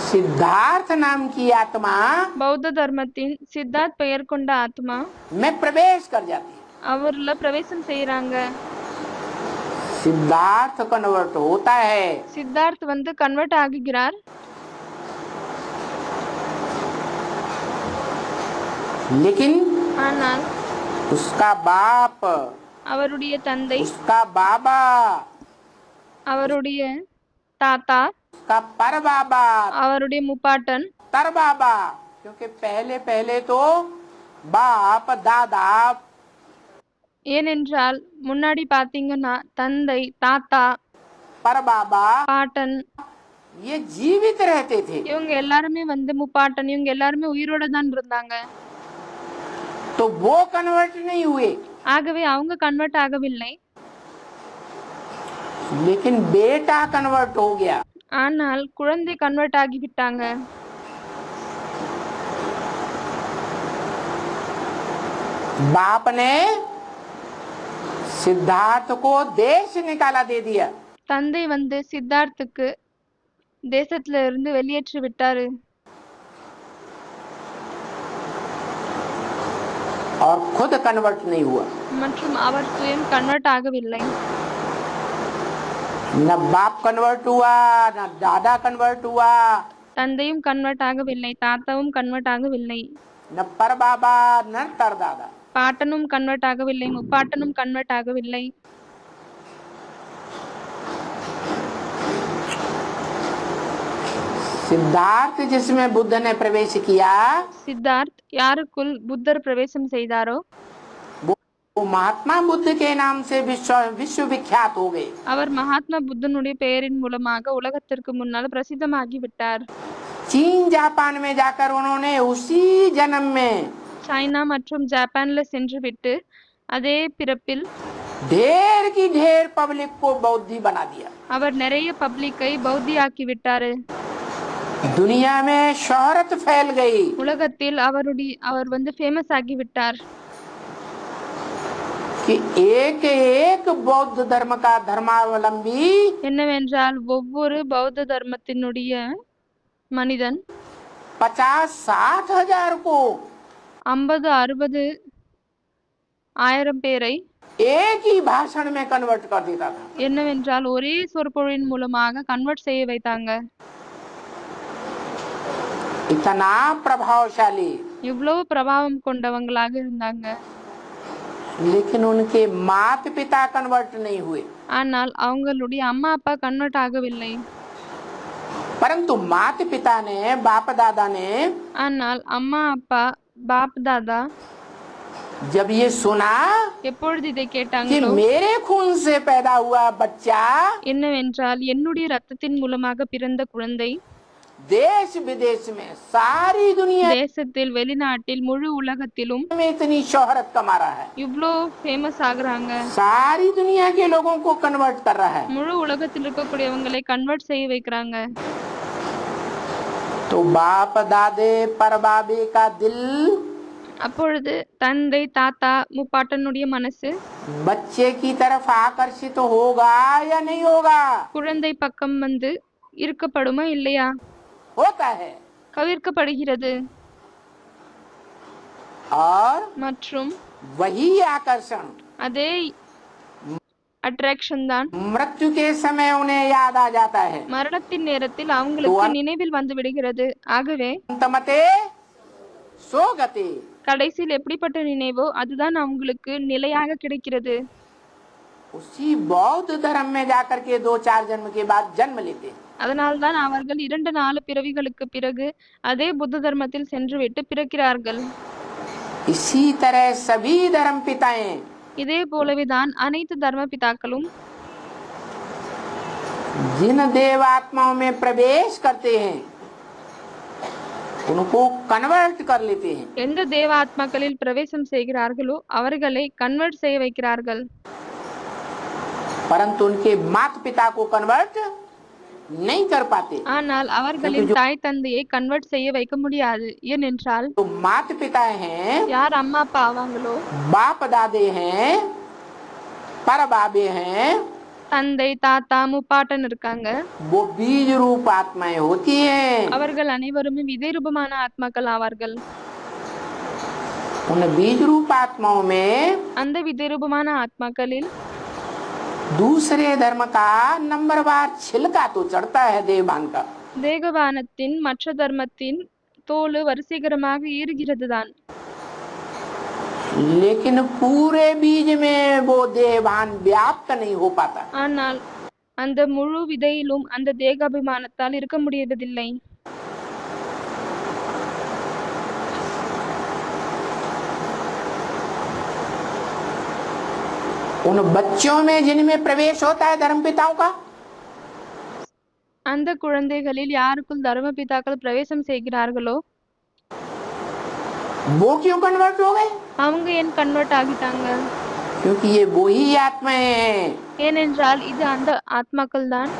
सिद्धार्थ नाम की आत्मा பௌத்த தர்மத்தின் சித்தார்த் பெயர் கொண்ட ஆத்மா में प्रवेश कर जाती है। அவர்ல பிரவேசம் செய்யறாங்க. सिद्धार्थ कन्वर्ट होता है, சித்தார்த் வந்து கன்வெர்ட் ஆகுகிறார். लेकिन ஆனால் उसका बाप, அவருடைய தந்தை, उसका बाबा, அவருடைய தாத்தா, उसका पर बाबा, அவருடைய முப்பாட்டன், तर बाबा, क्योंकि पहले पहले तो बाप दादा ஏனென்றால் முன்னாடி பாத்தீங்கன்னா தந்தை, தாத்தா, पर बाबा பாட்டன் ये जीवित रहते थे, இவங்க எல்லாருமே வந்து முப்பாட்டன் இவங்க எல்லாருமே உயிரோட தான் இருந்தாங்க. तो वो कन्वर्ट नहीं हुए, ஆகவே அவங்க கன்வெர்ட் ஆகவில்லை. लेकिन बेटा कन्वर्ट हो गया। ஆனால் குழந்தை கன்வெர்ட் ஆகிவிட்டாங்க. बाप ने सिद्धार्थ को देश निकाला दे दिया, தந்தை வந்து சித்தார்த்துக்கு தேசத்துல இருந்து வெளியேற்றி விட்டாரு. और खुद कन्वर्ट नहीं हुआ। மற்றும் அவர் சுயம் கன்வெர்ட் ஆகவில்லை. न बाप कन्वर्ट हुआ, न दादा कन्वर्ट हुआ, தந்தையும் கன்வெர்ட் ஆகவில்லை, தாத்தாவும் கன்வெர்ட் ஆகவில்லை, न पर बाबा न तर दादा। பாட்டனும் கன்வெர்ட் ஆகவில்லை, முப்பாட்டனும் கன்வெர்ட் ஆகவில்லை. सिद्धार्थ जिसमें बुद्ध ने प्रवेश किया, சித்தார்த் யாருக்குள் புத்தர் பிரவேசம் செய்தாரோ वो महात्मा बुद्ध के नाम से विश्व विख्यात हो गए। அவர் மகாத்மா புத்தனுடைய பெயரின் மூலமாக உலகத்திற்கு முன்னால் பிரசித்தமாகி விட்டார். चीन जापान में जाकर उन्होंने उसी जन्म में சைனா மற்றும் ஜப்பான்ல சென்று விட்டு அதே பிறப்பில் ढेर की ढेर पब्लिक को बौद्धि बना दिया। அவர் நிறைய பப்ளிக்கை பௌத்தியாக்கி விட்டாரு. दुनिया में शोहरत फैल गई, உலகத்தில் அவர் வந்து ஃபேமஸ் ஆகி விட்டார். कि एक एक बौद्ध धर्म का धर्मावलंबी என்னவென்றால் ஒவ்வொரு பௌத்த தர்மத்தினுடைய மனிதன் 50-60 हजार को 50-60 ஆயிரம் பேரை एक ही भाषण में कन्वर्ट कर देता था। என்னவென்றால் ஒரே சொற்பொழிவின் மூலமாக கன்வெர்ட் செய்ய வைத்தாங்க. इतना प्रभावशाली, இவ்வளவு பிரபாவம் கொண்டவங்களாக இருந்தாங்க. लेकिन उनके माता पिता कन्वर्ट नहीं हुए। ஆனால் அவங்களுடைய அம்மா அப்பா கன்வெர்ட் ஆகவில்லை. परंतु माता पिता ने, बाप दादा ने ஆனால் அம்மா அப்பா, பாப் தாதா जब ये सुना எப்பொழுது इதை कि கேட்டாங்களோ मेरे खून से पैदा हुआ बच्चा என்னவென்றால் என்னுடைய ரத்தத்தின் மூலமாக பிறந்த குழந்தை देश विदेश में सारी दुनिया தேசத்தில், வெளிநாட்டில், முழு உலகத்திலும் में इतनी शोहरत कमा रहा है, இவ்ளோ ஃபேமஸ் ஆகுறாங்க, सारी दुनिया के लोगों को कन्वर्ट कर रहा है, முழு உலகத்தில் இருக்கக்கூடியவங்களை கன்வெர்ட் செய்ய வைக்கிறாங்க. तो बाप दादे परबाबे का दिल அப்பொழுது தந்தை, தாத்தா, முப்பாட்டனுடைய மனசு बच्चे की तरफ आकर्षित होगा या नहीं होगा? குழந்தை பக்கம் வந்து ஈர்க்கப்படுமா இல்லையா? होता है। கவிர்க்கப்படுகிறது. और மற்றும் वही आकर्षण அதே அட்ராக்ஷன் தான் मृत्यु के समय उन्हें याद आ जाता है। மரணத்தின் நேரத்தில் அவங்களுக்கு நினைவில் வந்து விடுகிறது. ஆகவே अंतमते सोगते, கடைசியில் எப்படிப்பட்ட நினைவோ அதுதான் அவங்களுக்கு நிலையாக கிடைக்கிறது. उसी बौद्ध धर्म में जाकर के 2-4 जन्म के बाद जन्म लेते हैं। அதனால்தான் அவர்கள் 2-4 பிறவிகளுக்கு பிறகு அதே புத்த தர்மத்தில் சென்றுவிட்டு பிறக்கிறார்கள். इसी तरह सभी धर्म पिताएं இதே போலவேதான் அனைத்து தர்ம பிதாக்களும் जिन देव आत्माओं में प्रवेश करते हैं उनको कन्वर्ट कर लेते हैं। எந்த தேவ ஆத்மாக்களில் பிரவேசம் செய்கிறார்களோ அவர்களை கன்வெர்ட் செய்ய வைக்கிறார்கள். परंतु उनके माता पिता को कन्वर्ट नहीं कर पाते। ஆனால் அவர்களின் தாய் தந்தையை கன்வெர்ட் செய்ய வைக்க முடியாது. ஏனென்றால் तो माता पिता हैं, யார் அம்மா அப்பா ஆவாங்களோ, बाप दादे हैं, पर बाबे हैं, தந்தை, தாத்தா, முப்பாட்டன் இருக்காங்க. वो बीज रूप आत्माएं होती हैं। அவர்கள் அனைவருமே விதை ரூபமான ஆத்மாக்கள் ஆவார்கள். उन बीज रूप आत्माओं में அந்த விதரூபமான ஆத்மாக்களில் दूसरे धर्म का नंबरवार छिलका तो चढ़ता है देवभान का, தேகவானத்தின் மற்ற தர்மத்தின் தோல் வரிசைகரமாக ஈறுகிறதுதான். लेकिन पूरे बीज में वो देवभान व्याप्त नहीं हो पाता. ஆனால் அந்த முழு விதையிலும் அந்த தேகாபிமானத்தால் இருக்க முடியவதில்லை. उन बच्चों में जिनमें प्रवेश होता है धर्म पिताओं का, அந்த குழந்தைகளில் யாருக்குள் தர்மபிதாக்கள் பிரவேசம் செய்கிறார்களோ वो क्यों कन्वर्ट हो गए? அவங்க ஏன் கன்வெர்ட் ஆகிட்டாங்க? क्योंकि ये वो ही आत्माएं हैं ஏனென்றால் இது அந்த ஆத்மாக்கள் தான்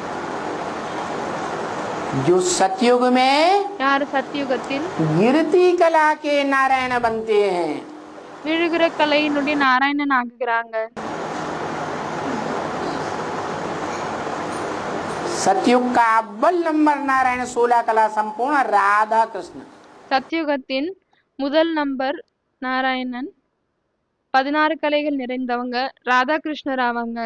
जो सतयुग में யார் சத்தியுகத்தில் गिरती कला के नारायण बनते हैं. விழுகிற கலையினுடைய நாராயணன் ஆகுகிறாங்க. सतयुग का अव्वल नंबर नारायण 16 कला संपूर्ण राधा कृष्ण. சத்தியுகத்தின் முதல் நம்பர் நாராயணன், 16 கலைகள் நிறைந்தவங்க ராதாகிருஷ்ணர் ஆவாங்க.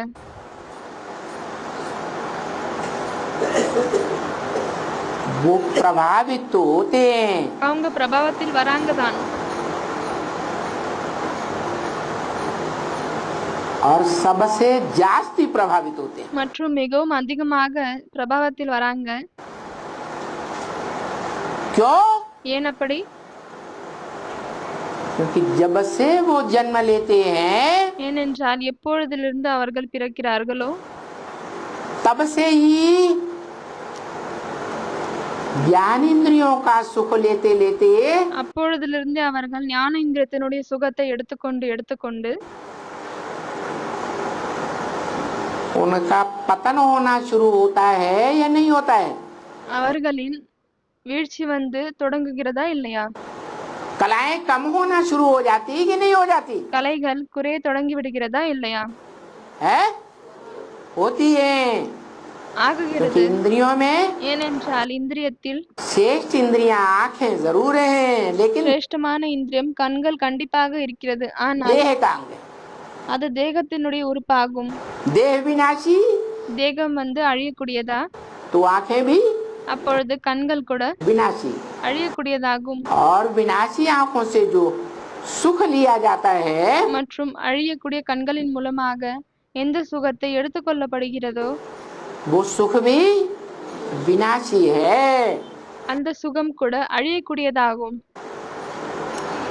वो प्रभावित तो होते हैं அவங்க பிரபாவத்தில் வராங்க தான். और सबसे जास्ती प्रभावित होते हैं. மற்றும் மிகவும் அதிகமாக பிரபாவத்தில் வராங்க. क्यों? ஏன் அப்படி? क्योंकि जब से वो जन्म लेते हैं ஏனென்றால் எப்பொழுதிலிருந்து அவர்கள் பிறக்கிறார்களோ तब से ही ज्ञानेंद्रियों का सुख लेते लेते அப்பொழுதிலிருந்து அவர்கள் ஞானேந்திரியத்தினுடைய சுகத்தை எடுத்துக்கொண்டு उनका पतन होना शुरू होता है या नहीं होता है? அவர்களின் வீழ்ச்சி வந்து தொடங்குகிறதா இல்லையா? कलाएं कम होना शुरू हो जाती कि नहीं हो जाती? கலைகள் குறைய தொடங்கி விடுகிறதா இல்லையா? है? होती है. ஆகுகிறது. क्योंकि इंद्रियों में ஏனென்றால் இந்திரியத்தில் श्रेष्ठ इंद्रियां आंखें जरूर हैं, लेकिन சிரேஷ்டமான இந்திரியம் கண்கள் கண்டிப்பாக இருக்கிறது. ஆனால் देह का अंग है. அது தேகத்தினுடைய உறுப்பாகும். देह विनाशी தேகம் வந்து அழியக்கூடியதா, तो आंखें भी அப்பொழுது கண்கள் கூட विनाशी. அழியக்கூடியதாகும். और विनाशी आंखों से जो सुख लिया जाता है மற்றும் அழியக்கூடிய கண்களின் மூலமாக எந்த சுகத்தை எடுத்துக்கொள்ளப்படுகிறதோ वो सुख भी विनाशी है. அந்த சுகம் கூட அழியக்கூடியதாகும்.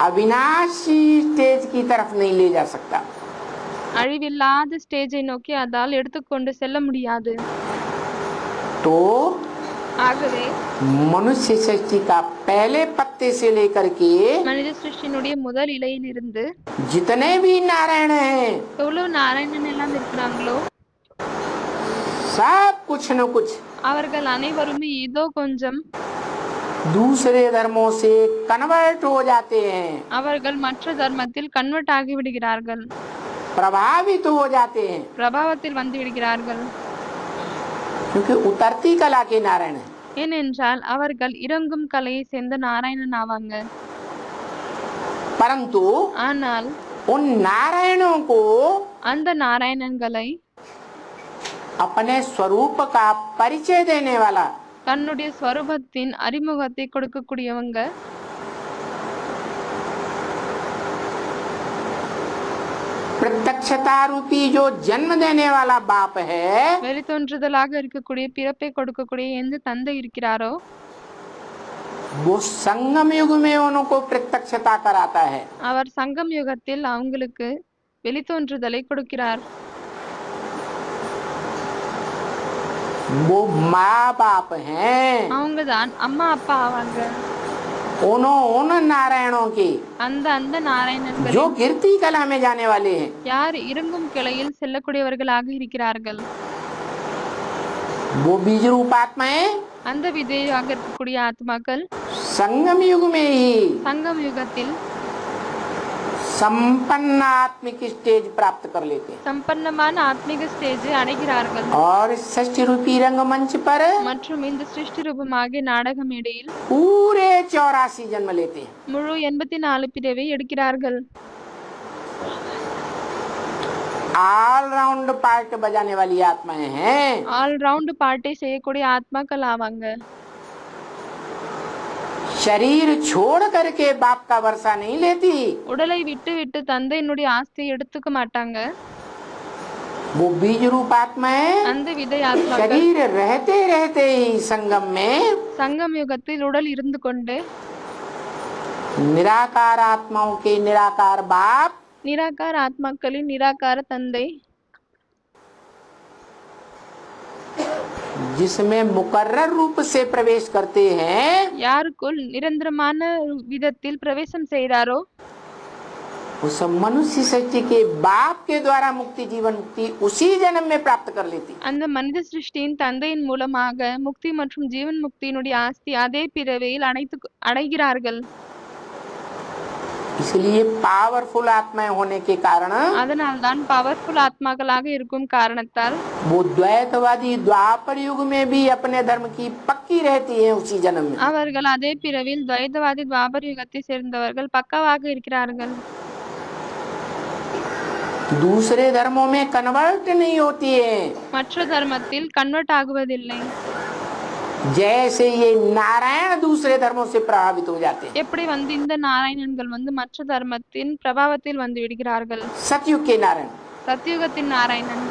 अविनाशी स्टेज की तरफ नहीं ले जा सकता. அழிவில்லாத ஸ்டேஜை நோக்கி அதால் எடுத்துக்கொண்டு செல்ல முடியாது. तो ஆகவே मनुष्य सृष्टि का पहले पत्ते से लेकर के மனித சிருஷ்டியினுடைய முதல் இலையிலிருந்து जितने भी नारायण हैं எவ்வளவு நாராயணன் எல்லாம் இருக்கிறாங்களோ सब कुछ न कुछ அவர்கள் அனைவருமே ஏதோ கொஞ்சம் दूसरे धर्मों से कन्वर्ट हो जाते हैं, அவர்கள் மற்ற தர்மத்தில் கன்வெர்ட் ஆகி விடுகிறார்கள், प्रभावित हो जाते हैं. பிரபாவத்தில் வந்து விடுகிறார்கள். क्योंकि उतरती कला के नारायण हैं. ஏனென்றால் அவர்கள் இறங்கும் கலையை சேர்ந்த நாராயணன் ஆவாங்க. परंतु ஆனால் उन नारायणों को அந்த நாராயணன்களை अपने स्वरूप का परिचय देने वाला தன்னுடைய ஸ்வரூபத்தின் அறிமுகத்தை கொடுக்கக்கூடியவங்க प्रत्यक्षता रूपी जो जन्म देने वाला बाप है வெளித்தோன்றுதலாக இருக்கக்கூடிய பிறப்பை கொடுக்கக்கூடிய எந்த தந்தை இருக்கிறாரோ वो संगम युग में उनको प्रत्यक्षता कराता है. அவர் சங்கம் யுகத்தில் அவங்களுக்கு வெளித்தோன்றுதலை கொடுக்கிறார். वो माँ बाप हैं அவங்க தான் அம்மா அப்பா ஆவாங்க. उन नारायणों के அந்த நாராயணன்கள் जो कीर्ति कला में जाने वाले हैं. யார் இறங்கும் கிளையில் செல்லக்கூடியவர்களாக இருக்கிறார்கள். वो बीज रूप आत्माएं அந்த விதையாக இருக்கக்கூடிய ஆத்மாக்கள் संगम युग में ही சங்கம் யுகத்தில் संपन्न आत्मिक स्टेज प्राप्त कर लेते हैं சம்பன்னமான ஆத்மீக ஸ்டேஜை அடைகிறார்கள். और इस सृष्टि रूपी रंगमंच पर மற்றும் இந்த சிருஷ்டி ரூபமாகிய நாடக மேடையில் पूरे 84 जन्म लेते हैं. முழு 84 பிறவை எடுக்கிறார்கள். ऑलराउंड पार्ट बजाने वाली आत्माएं हैं. ஆல்ரவுண்ட் பாட்டை செய்யக்கூடிய ஆத்மாக்கள் ஆவாங்க. शरीर छोड़ करके बाप का वर्षा नहीं लेती. உடலை விட்டு விட்டு தந்தையினுடைய ஆஸ்தியை எடுத்துக்க மாட்டாங்க. वो बीज रूप आत्माएं அந்த விதை ஆத்மாக்கள் शरीर रहते रहते ही संगम में சங்கம் யுகத்தில் உடல் இருந்து கொண்டு निराकार आत्माओं के निराकार बाप நிராகார ஆத்மாக்களின் நிராகார தந்தை जिसमें मुकर्रर रूप से प्रवेश करते हैं யாருக்குள் நிரந்தரமான விதத்தில் பிரவேசம் செய்கிறாரோ उस मनुष्य सृष्टि के बाप के द्वारा मुक्ति जीवन मुक्ति उसी जन्म में प्राप्त कर लेती. அந்த மனித சிருஷ்டியின் தந்தையின் மூலமாக முக்தி மற்றும் ஜீவன் முக்தியினுடைய ஆஸ்தி அதே பிறவையில் அடைகிறார்கள். इसलिए पावरफुल आत्माएं होने के कारण அதனால்தான் பவர்ஃபுல் ஆத்மாக்களாக இருக்கும் காரணத்தால் वो द्वैतवादी द्वापर युग में भी अपने धर्म की पक्की रहती है उसी जन्म में. அவர்கள் அதே பிறவில் துவைதவாதி துவாபர யுகத்தை சேர்ந்தவர்கள் பக்காவாக இருக்கிறார்கள். दूसरे धर्मों में कन्वर्ट नहीं होती है. மற்ற தர்மத்தில் கன்வெர்ட் ஆகுவதில்லை. जैसे ये नारायण दूसरे धर्मों से प्रभावित हो जाते हैं. எப்படி இந்த நாராயணன்கள் மற்ற தர்மத்தின் பிரபாவத்தில் வந்து விடுகிறார்கள். सतयुग के नारायण சத்யுகத்தின் நாராயணன்.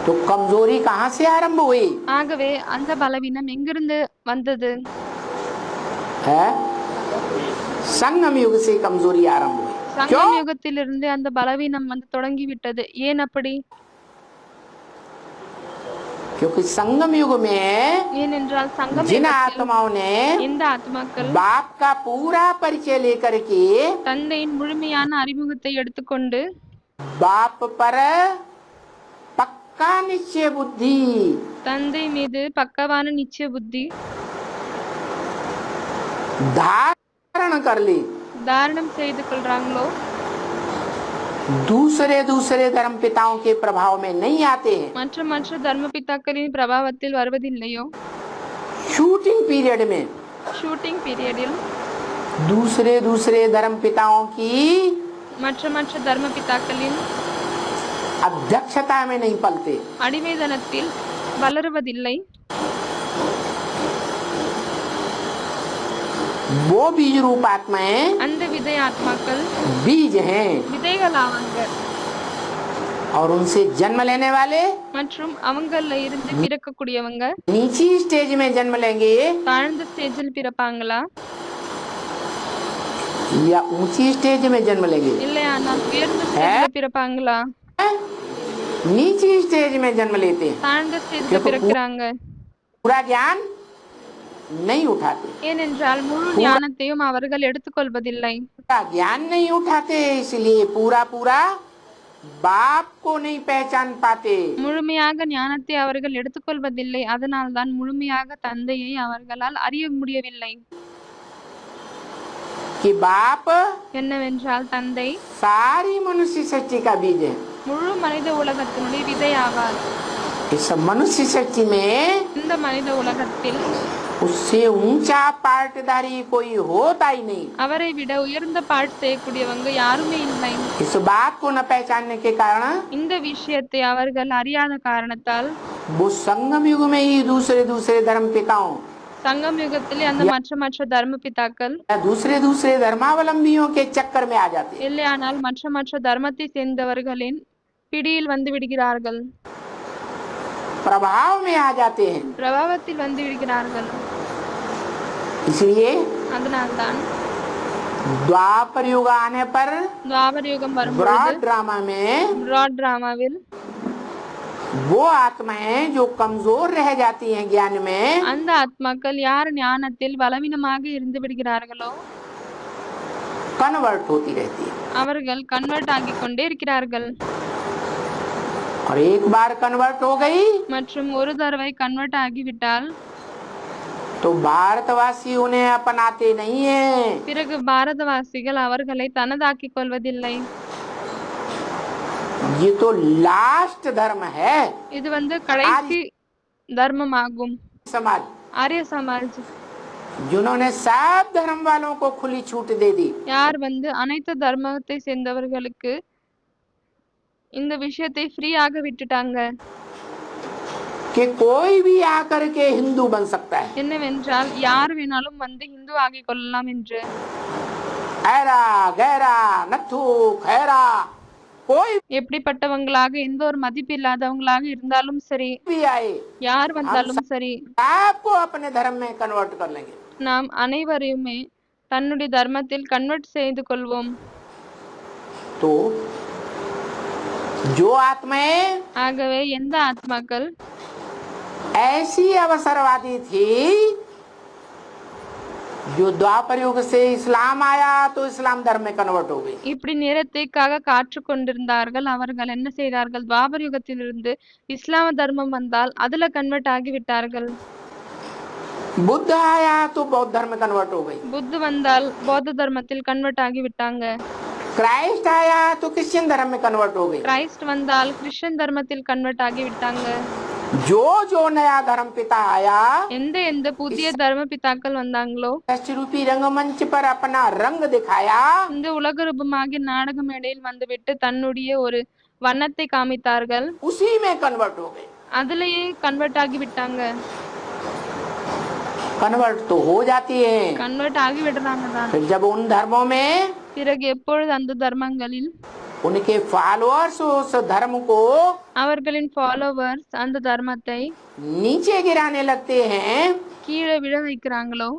तो कमजोरी कहाँ से आरंभ हुई ஆகவே அந்த பலவீனம் எங்கிருந்து வந்தது? है? संगम युग से कमजोरी आरंभ हुई. சங்கம் யுகத்திலிருந்து அந்த பலவீனம் தொடங்கி விட்டது. ஏன் அப்படி? क्योंकि संगम युग में ஏனென்றால் சங்கம் जिन आत्माओं ने இந்த ஆத்மாக்கள் बाप का पूरा परिचय लेकर के தந்தையின் முழுமையான அறிமுகத்தை எடுத்துக்கொண்டு बाप पर पक्का निश्चय बुद्धि தந்தை மீது பக்கவான நிச்சய புத்தி धारण कर ली. தாரணம் செய்து கொள்றாங்களோ दूसरे दूसरे धर्म पिताओं के प्रभाव में नहीं आते हैं. மற்ற தர்ம பிதாக்களின் பிரபாவத்தில் வருவதில்லையோ शूटिंग पीरियड में ஷூட்டிங் பீரியடில் दूसरे दूसरे धर्म पिताओं की மற்ற தர்ம பிதாக்களின் अध्यक्षता में नहीं पलते. அடிமைதனத்தில் வளருவதில்லை. वो बीज रूप आत्माएं அந்த விதை ஆத்மாக்கள் बीज हैं விதைகள் ஆவாங்க. और उनसे जन्म लेने वाले மற்றும் அவங்கள இருந்து பிறக்கக்கூடியவங்க नीची स्टेज में जन्म लेंगे தாழ்ந்த ஸ்டேஜில் பிறப்பாங்களா या ऊंची स्टेज में जन्म लेंगे. இல்லையானால் உயர்ந்த ஸ்டேஜில் பிறப்பாங்களா नीची स्टेज में जन्म लेते हैं. தாழ்ந்த ஸ்டேஜில் பிறக்கிறாங்க. पूरा ज्ञान नहीं उठाते. ஏனென்றால் முழு ஞானத்தையும் அவர்கள் எடுத்துக்கொள்வதில்லை. पूरा ज्ञान नहीं उठाते इसलिए पूरा पूरा बाप को नहीं पहचान पाते. முழுமையாக ஞானத்தை அவர்கள் எடுத்துக்கொள்வதில்லை. அதனால்தான் முழுமையாக தந்தையை அவர்களால் அறிய முடியவில்லை. कि बाप என்னவென்றால் தந்தை सारी मनुष्य सृष्टि का बीज है. முழு மனித உலகத்தினுடைய விதை ஆவார். इस मनुष्य सृष्टि में இந்த மனித உலகத்தில் उससे ऊंचा पार्टधारी कोई होता ही नहीं. அவரை விட उयर्ந்த பாட் செய்யக்கூடியவங்க யாருமே இல்லை. इस बात को न पहचानने के कारण இந்த விஷயத்தை அவர்கள் அறியாத காரணத்தால் वो संगम युग में ही दूसरे दूसरे धर्म पिताओं சங்கம் யுகத்திலே அந்த மற்ற தர்ம பிதாக்கள் या दूसरे दूसरे धर्मावलंबियों के चक्कर में आ जाते हैं. இல்லையானால் மற்ற தர்மத்தை சேர்ந்தவர்களின் பிடியில் வந்து விடுகிறார்கள். प्रभाव में आ जाते हैं. பிரபாவத்தில் வந்து விடுகிறார்கள். इसलिए அதனால்தான் द्वापर युग आने पर துவாபர யுகம் ब्रॉड வரும்போது ड्रामा में பிராட் டிராமாவில் वो आत्माएं जो कमजोर रह जाती हैं ज्ञान में அந்த ஆத்மாக்கள் யார் ஞானத்தில் பலவீனமாக இருந்து விடுகிறார்களோ कन्वर्ट होती रहती है. அவர்கள் கன்வெர்ட் ஆகிக் கொண்டே இருக்கிறார்கள். और एक बार कन्वर्ट हो गई மற்றும் ஒரு தடவை கன்வெர்ட் ஆகிவிட்டால் तो भारतवासी उन्हें अपनाते नहीं है। பிறகு பாரதவாசிகள் அவர்களை தனதாக்கிக் கொள்வதில்லை. ये तो लास्ट धर्म है। இது கடைசி தர்மமாகும். समाज ஆரிய சமாஜ் जिन्होंने सब धर्म वालों को खुली छूट दे दी। யார் அனைத்து தர்மத்தை சேர்ந்தவர்களுக்கு இந்த விஷயத்தை ஃப்ரீயாக விட்டுட்டாங்க. कि कोई भी आकर के हिंदू बन सकता है। என்னவென்றால் யார் வேணாலும் இந்து ஆகிக் கொள்ளலாம் என்று. ऐरा गैरा नथु खैरा कोई எப்படிப்பட்டவங்களாக எந்த ஒரு மதிப்பில்லாதவங்களாக இருந்தாலும் சரி, भी आए யார் வந்தாலும் சரி, आपको अपने धर्म में कन्वर्ट कर लेंगे। நாம் அனைவரையுமே தன்னுடைய தர்மத்தில் கன்வெர்ட் செய்து கொள்வோம். तो जो आत्माएं ஆகவே எந்த ஆத்மாக்கள் ऐसी अवसरवादी थी जो द्वापर युग से इस्लाम आया तो इस्लाम धर्म में कन्वर्ट हो गई। இப்படி நேரத்திற்காக காற்று கொண்டிருந்தார்கள். அவர்கள் என்ன செய்தார்கள்? துவாபர் யுகத்திலிருந்து இஸ்லாம தர்மம் வந்தால் அதுல கன்வெர்ட் ஆகிவிட்டார்கள். बुद्ध आया तो बौद्ध धर्म में कन्वर्ट हो गई। புத்து வந்தால் பௌத்த தர்மத்தில் கன்வெர்ட் ஆகிவிட்டாங்க. क्राइस्ट आया तो क्रिश्चियन धर्म में कन्वर्ट हो गई। கிரைஸ்ட் வந்தால் கிறிஸ்டியன் தர்மத்தில் கன்வெர்ட் ஆகிவிட்டாங்க. जो जो नया धर्म पिता आया எந்த புதிய தர்ம பிதாக்கள் வந்தாங்களோ रूपी रंगमंच पर अपना रंग दिखाया। இந்த உலக ரூபமாகிய நாடக மேடையில் வந்துவிட்டு தன்னுடைய ஒரு வண்ணத்தை காமித்தார்கள். उसी में कन्वर्ट हो गए। அதுலயே கன்வெர்ட் ஆகிவிட்டாங்க. कन्वर्ट तो हो जाती है। கன்வெர்ட் ஆகி விடுறாங்க தான். फिर जब उन धर्मों में பிறகு எப்பொழுது அந்த தர்மங்களில் उनके फॉलोअर्स उस धर्म को அவர்களின் ஃபாலோவர்ஸ் அந்த தர்மத்தை नीचे गिराने लगते हैं கீழே விழ வைக்கிறாங்களோ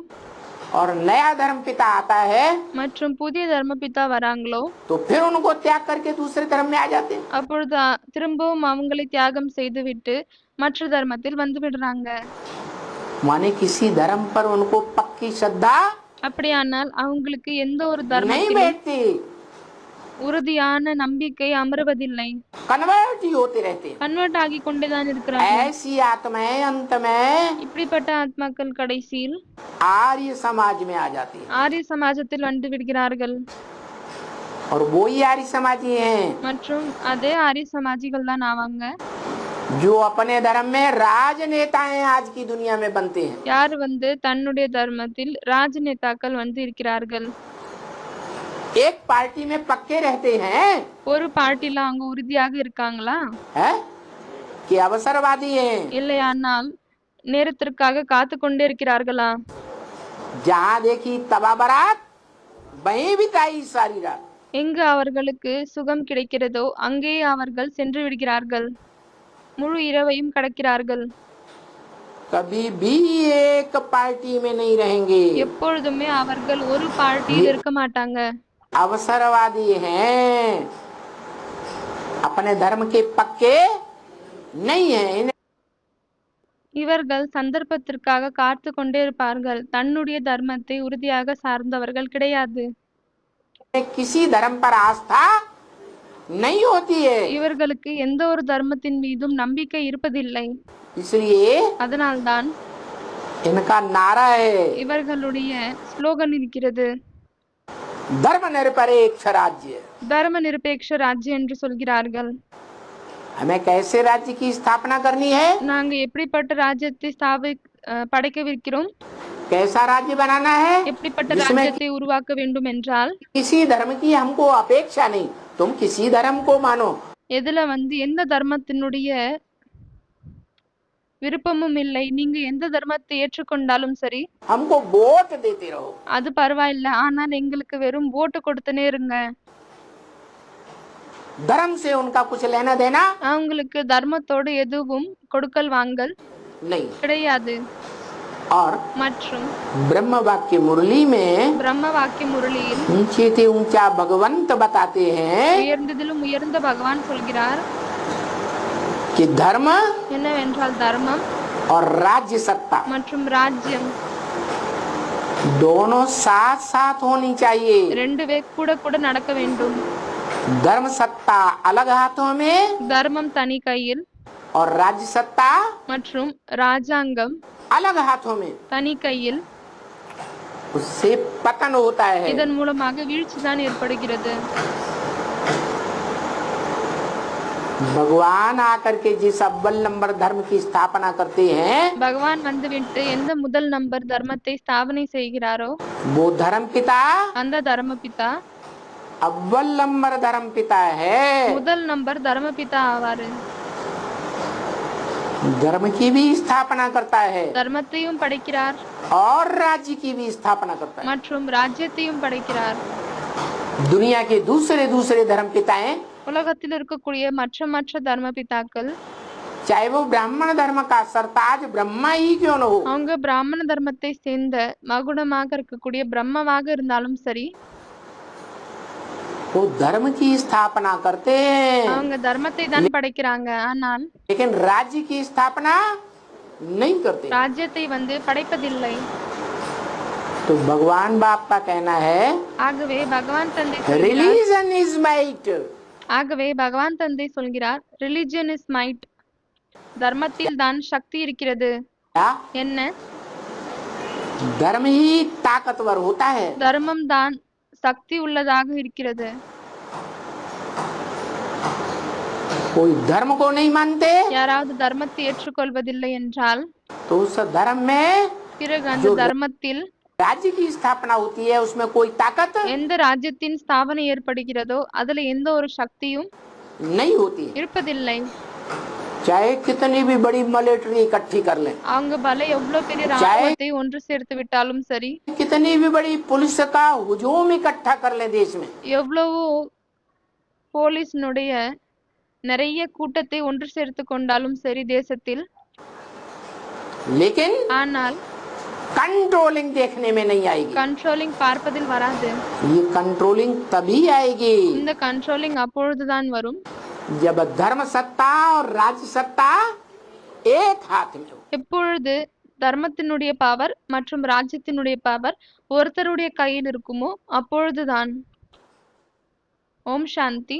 और नया धर्म पिता आता है மற்றும் புதிய தர்ம பிதா வராங்களோ तो फिर उनको त्याग करके दूसरे धर्म में आ जाते हैं। அப்பொழுது திரும்பவும் அவங்களை தியாகம் செய்துவிட்டு மற்ற தர்மத்தில் வந்து விடுறாங்க. माने किसी धर्म पर उनको पक्की श्रद्धा அப்படியானால் அவங்களுக்கு எந்த ஒரு नहीं தர்மத்திலும் बैठती, உறுதியான நம்பிக்கை அமர்வதில்லை. कन्वर्ट ही होते रहते हैं। கன்வெர்ட் ஆகி கொண்டேதான் இருக்கிறாங்க. ऐसी आत्माएं अंत में இப்படிப்பட்ட ஆத்மாக்கள் கடைசியில் आर्य समाज में आ जाती है ஆரிய சமாஜத்தில் வந்து விடுகிறார்கள். और वो ही आर्य समाजी हैं மற்றும் அதே ஆரிய சமாஜிகள் தான் ஆவாங்க. जो अपने धर्म में राजनेताएं आज की दुनिया में बनते हैं। யார் தன்னுடைய தர்மத்தில் ராஜநேதாக்கள் இருக்கிறார்கள். एक पार्टी में पक्के रहते हैं ஒரு பார்ட்டில அவங்க உறுதியாக இருக்காங்களா? है कि अवसरवादी हैं? இல்லையானால் நேரத்திற்காக காத்து கொண்டே இருக்கிறார்களா? जहाँ देखी तबा बरात वहीं बिताई सारी रात। எங்கு அவர்களுக்கு சுகம் கிடைக்கிறதோ அங்கே அவர்கள் சென்று விடுகிறார்கள். முழு இரவையும் கடக்கிறார்கள். कभी भी एक पार्टी में नहीं रहेंगे। எப்பொழுதுமே அவர்கள் ஒரு பார்ட்டியில் இருக்க மாட்டாங்க. अवसरवादी हैं, अपने धर्म के पक्के नहीं हैं। இவர்கள் சந்தர்ப்பத்திற்காக காத்து கொண்டே இருப்பார்கள். தன்னுடைய தர்மத்தை உறுதியாக சார்ந்தவர்கள் கிடையாது. किसी धर्म पर आस्था नहीं होती है, இவர்களுக்கு எந்த ஒரு தர்மத்தின் மீதும் நம்பிக்கை இருப்பதில்லை. इसलिए அதனால்தான் इनका नारा है இவர்களுடைய ஸ்லோகன் இருக்கிறது, धर्म निरपेक्ष राज्य। தர்ம நிரபேட்ச ராஜ்யம் என்று சொல்கிறார்கள். हमें कैसे राज्य की स्थापना करनी है, நாங்க எப்படிப்பட்ட ராஜ்யத்தை படைக்கவிருக்கிறோம், कैसा राज्य बनाना है, எப்படிப்பட்ட जिसमें ராஜ்யத்தை உருவாக்க வேண்டும் என்றால் किसी धर्म की हमको अपेक्षा नहीं, तुम किसी धर्म को मानो। எதுல எந்த தர்மத்தினுடைய விருப்பமும் இல்லை, நீங்க எந்த தர்மத்தை ஏற்றுக்கொண்டாலும் சரி, हमको वोट देते रहो। அது பரவாயில்ல, ஆனால் எங்களுக்கு வெறும் ஓட்டு கொடுத்துனே இருங்க. धर्म से उनका कुछ लेना देना அவங்களுக்கு தர்மத்தோடு எதுவும் கொடுக்கல் வாங்கல் नहीं। கிடையாது. और மற்றும் ब्रह्म वाक्य मुरली में பிரம்ம வாக்கிய முரளியில் ऊंचे से ऊंचा भगवंत बताते हैं உயர்ந்ததிலும் உயர்ந்த பகவான் சொல்கிறார் कि धर्म என்னவென்றால் தர்மம் और राज्य सत्ता மற்றும் ராஜ்யம் दोनों साथ साथ होनी चाहिए। ரெண்டுவே கூட கூட நடக்க வேண்டும். धर्म सत्ता अलग हाथों में தர்மம் தனி கையில் और राज्य सत्ता மற்றும் ராஜாங்கம் अलग हाथों में, தனி கையில், उससे पतन होता है। இதன் மூலமாக வீழ்ச்சிதான் ஏற்படுகிறது. भगवान आकर के जिस अव्वल नंबर धर्म की स्थापना करते हैं, பகவான் வந்துவிட்டு எந்த முதல் நம்பர் தர்மத்தை ஸ்தாபனை செய்கிறாரோ वो धर्म पिता அந்த தர்மபிதா अव्वल नंबर धर्म पिता है। முதல் நம்பர் தர்மபிதா ஆவாரு. धर्म की भी स्थापना करता है தர்மத்தையும் படைக்கிறார் और राज्य की भी स्थापना करता है। மற்றும் ராஜ்யத்தையும் படைக்கிறார். दुनिया के दूसरे दूसरे धर्म पिताएं, உலகத்தில் இருக்கக்கூடிய மற்ற தர்மபிதாக்கள், चाहे वो ब्राह्मण धर्म का सरताज ब्रह्मा ही क्यों न हो, அவங்க பிராமண தர்மத்தை சேர்ந்த மகுடமாக இருக்கக்கூடிய பிரம்மமாக இருந்தாலும் சரி, वो धर्म की स्थापना करते हैं, அவங்க தர்மத்தை தான் படைக்கிறாங்க. ஆனால் लेकिन राज्य की स्थापना नहीं करते। ராஜ்யத்தை படைப்பதில்லை. तो भगवान बाप का कहना है, ஆகவே பகவான் தந்தை சொல்கிறார், रिलीजन इज माइट। ஆகவே பகவான் தந்தை சொல்கிறார், ரிலிஜன் இஸ் மைட். தர்மத்தில் தான் சக்தி இருக்கிறது. क्या? என்ன? धर्म ही ताकतवर होता है। தர்மம் தான் சக்தி உள்ளதாக இருக்கிறது. कोई धर्म को नहीं मानते யாராவது தர்மத்தை ஏற்றுக்கொள்வதில்லை என்றால் तो उस धर्म में பிறகு அந்த தர்மத்தில் राज्य की स्थापना होती है, उसमें कोई ताकत எந்த ராஜ்யத்தின் ஸ்தாபனை ஏற்படுகிறதோ அதுல எந்த ஒரு சக்தியும் नहीं होती, இருப்பதில்லை. चाहे कितनी भी बड़ी मिलिट्री इकट्ठी कर लें, அவங்க பல எவ்வளவு பெரிய ராணுவத்தை ஒன்று சேர்த்து விட்டாலும் சரி, कितनी भी बड़ी पुलिस का हुजूम इकट्ठा कर लें देश में, எவ்வளவு போலீஸ்னுடைய நிறைய கூட்டத்தை ஒன்று சேர்த்து கொண்டாலும் சரி தேசத்தில், लेकिन ஆனால் कंट्रोलिंग देखने में नहीं आएगी। கண்ட்ரோலிங் பார்ப்பதில் வராது. ये कंट्रोलिंग तभी आएगी இந்த கண்ட்ரோலிங் அப்பொழுதுதான் வரும் जब धर्म सत्ता और राज्य सत्ता एक हाथ में हो। எப்பொழுது தர்மத்தினுடைய பவர் மற்றும் ராஜ்யத்தினுடைய பவர் ஒருத்தருடைய கையில் இருக்குமோ அப்பொழுதுதான். ஓம் சாந்தி.